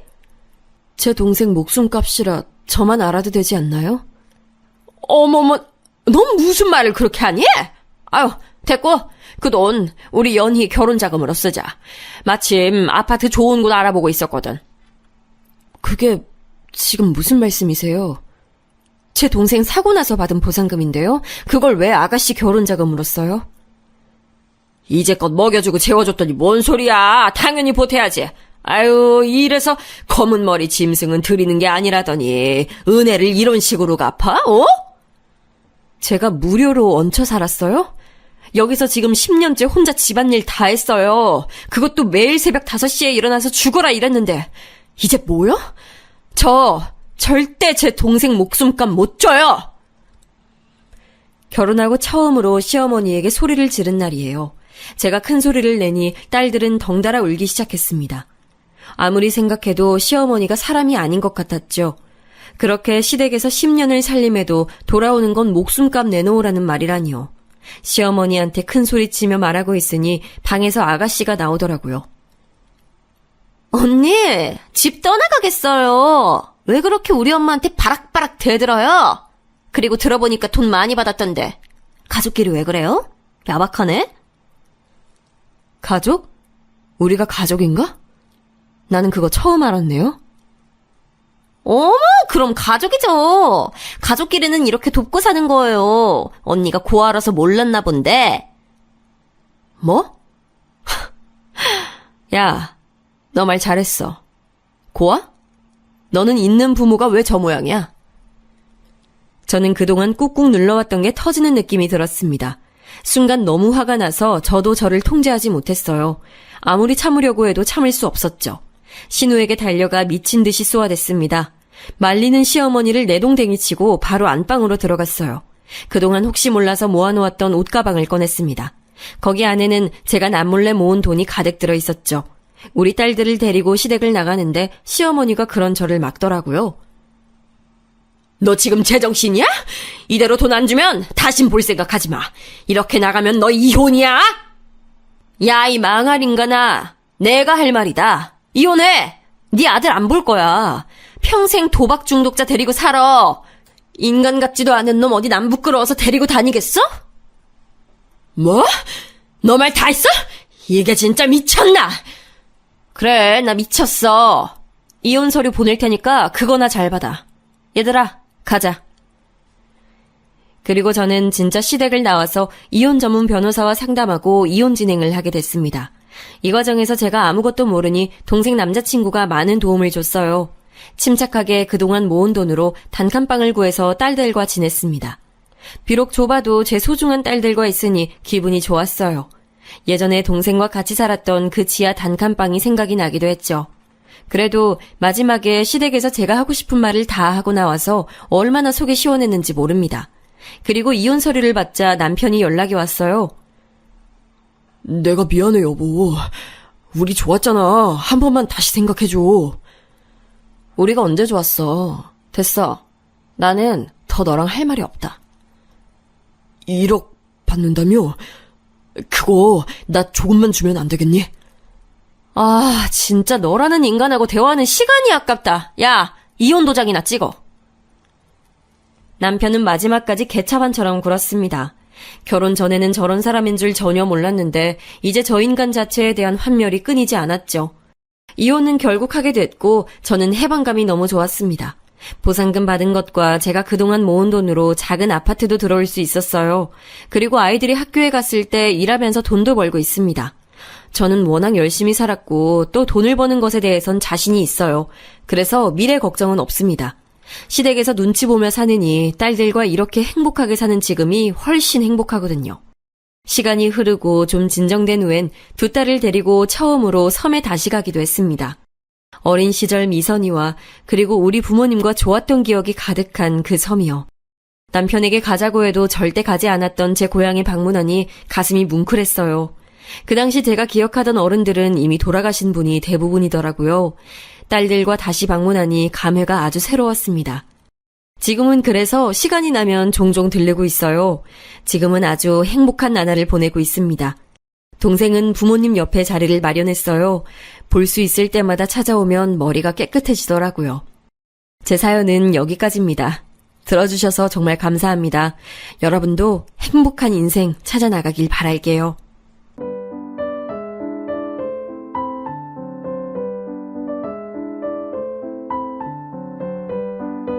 제 동생 목숨값이라 저만 알아도 되지 않나요? 어머머, 넌 무슨 말을 그렇게 하니? 아유, 됐고 그 돈 우리 연희 결혼자금으로 쓰자. 마침 아파트 좋은 곳 알아보고 있었거든. 그게 지금 무슨 말씀이세요? 제 동생 사고 나서 받은 보상금인데요. 그걸 왜 아가씨 결혼자금으로 써요? 이제껏 먹여주고 재워줬더니 뭔 소리야. 당연히 보태야지. 아유, 이래서 검은 머리 짐승은 드리는 게 아니라더니 은혜를 이런 식으로 갚아? 어? 제가 무료로 얹혀 살았어요? 여기서 지금 10년째 혼자 집안일 다 했어요. 그것도 매일 새벽 5시에 일어나서 죽어라 이랬는데 이제 뭐요? 저 절대 제 동생 목숨값 못 줘요. 결혼하고 처음으로 시어머니에게 소리를 지른 날이에요. 제가 큰 소리를 내니 딸들은 덩달아 울기 시작했습니다. 아무리 생각해도 시어머니가 사람이 아닌 것 같았죠. 그렇게 시댁에서 10년을 살림해도 돌아오는 건 목숨값 내놓으라는 말이라니요. 시어머니한테 큰 소리치며 말하고 있으니 방에서 아가씨가 나오더라고요. 언니, 집 떠나가겠어요. 왜 그렇게 우리 엄마한테 바락바락 대들어요? 그리고 들어보니까 돈 많이 받았던데. 가족끼리 왜 그래요? 야박하네? 가족? 우리가 가족인가? 나는 그거 처음 알았네요. 어머, 그럼 가족이죠. 가족끼리는 이렇게 돕고 사는 거예요. 언니가 고아라서 몰랐나 본데. 뭐? 야, 너 말 잘했어. 고아? 너는 있는 부모가 왜 저 모양이야? 저는 그동안 꾹꾹 눌러왔던 게 터지는 느낌이 들었습니다. 순간 너무 화가 나서 저도 저를 통제하지 못했어요. 아무리 참으려고 해도 참을 수 없었죠. 신우에게 달려가 미친 듯이 쏘아댔습니다. 말리는 시어머니를 내동댕이치고 바로 안방으로 들어갔어요. 그동안 혹시 몰라서 모아놓았던 옷가방을 꺼냈습니다. 거기 안에는 제가 남몰래 모은 돈이 가득 들어있었죠. 우리 딸들을 데리고 시댁을 나가는데 시어머니가 그런 저를 막더라고요. 너 지금 제정신이야? 이대로 돈 안 주면 다신 볼 생각하지 마. 이렇게 나가면 너 이혼이야? 야, 이 망할 인간아. 내가 할 말이다. 이혼해. 네 아들 안 볼 거야. 평생 도박 중독자 데리고 살아. 인간 같지도 않은 놈 어디 남 부끄러워서 데리고 다니겠어? 뭐? 너 말 다 했어? 이게 진짜 미쳤나? 그래, 나 미쳤어. 이혼 서류 보낼 테니까 그거나 잘 받아. 얘들아, 가자. 그리고 저는 진짜 시댁을 나와서 이혼 전문 변호사와 상담하고 이혼 진행을 하게 됐습니다. 이 과정에서 제가 아무것도 모르니 동생 남자친구가 많은 도움을 줬어요. 침착하게 그동안 모은 돈으로 단칸방을 구해서 딸들과 지냈습니다. 비록 좁아도 제 소중한 딸들과 있으니 기분이 좋았어요. 예전에 동생과 같이 살았던 그 지하 단칸방이 생각이 나기도 했죠. 그래도 마지막에 시댁에서 제가 하고 싶은 말을 다 하고 나와서 얼마나 속이 시원했는지 모릅니다. 그리고 이혼 서류를 받자 남편이 연락이 왔어요. 내가 미안해, 여보. 우리 좋았잖아. 한 번만 다시 생각해줘. 우리가 언제 좋았어. 됐어. 나는 더 너랑 할 말이 없다. 1억 받는다며? 그거 나 조금만 주면 안 되겠니? 아, 진짜 너라는 인간하고 대화하는 시간이 아깝다. 야, 이혼 도장이나 찍어. 남편은 마지막까지 개차반처럼 굴었습니다. 결혼 전에는 저런 사람인 줄 전혀 몰랐는데 이제 저 인간 자체에 대한 환멸이 끊이지 않았죠. 이혼은 결국 하게 됐고 저는 해방감이 너무 좋았습니다. 보상금 받은 것과 제가 그동안 모은 돈으로 작은 아파트도 들어올 수 있었어요. 그리고 아이들이 학교에 갔을 때 일하면서 돈도 벌고 있습니다. 저는 워낙 열심히 살았고 또 돈을 버는 것에 대해선 자신이 있어요. 그래서 미래 걱정은 없습니다. 시댁에서 눈치 보며 사느니 딸들과 이렇게 행복하게 사는 지금이 훨씬 행복하거든요. 시간이 흐르고 좀 진정된 후엔 두 딸을 데리고 처음으로 섬에 다시 가기도 했습니다. 어린 시절 미선이와 그리고 우리 부모님과 좋았던 기억이 가득한 그 섬이요. 남편에게 가자고 해도 절대 가지 않았던 제 고향에 방문하니 가슴이 뭉클했어요. 그 당시 제가 기억하던 어른들은 이미 돌아가신 분이 대부분이더라고요. 딸들과 다시 방문하니 감회가 아주 새로웠습니다. 지금은 그래서 시간이 나면 종종 들르고 있어요. 지금은 아주 행복한 나날을 보내고 있습니다. 동생은 부모님 옆에 자리를 마련했어요. 볼 수 있을 때마다 찾아오면 머리가 깨끗해지더라고요. 제 사연은 여기까지입니다. 들어주셔서 정말 감사합니다. 여러분도 행복한 인생 찾아나가길 바랄게요.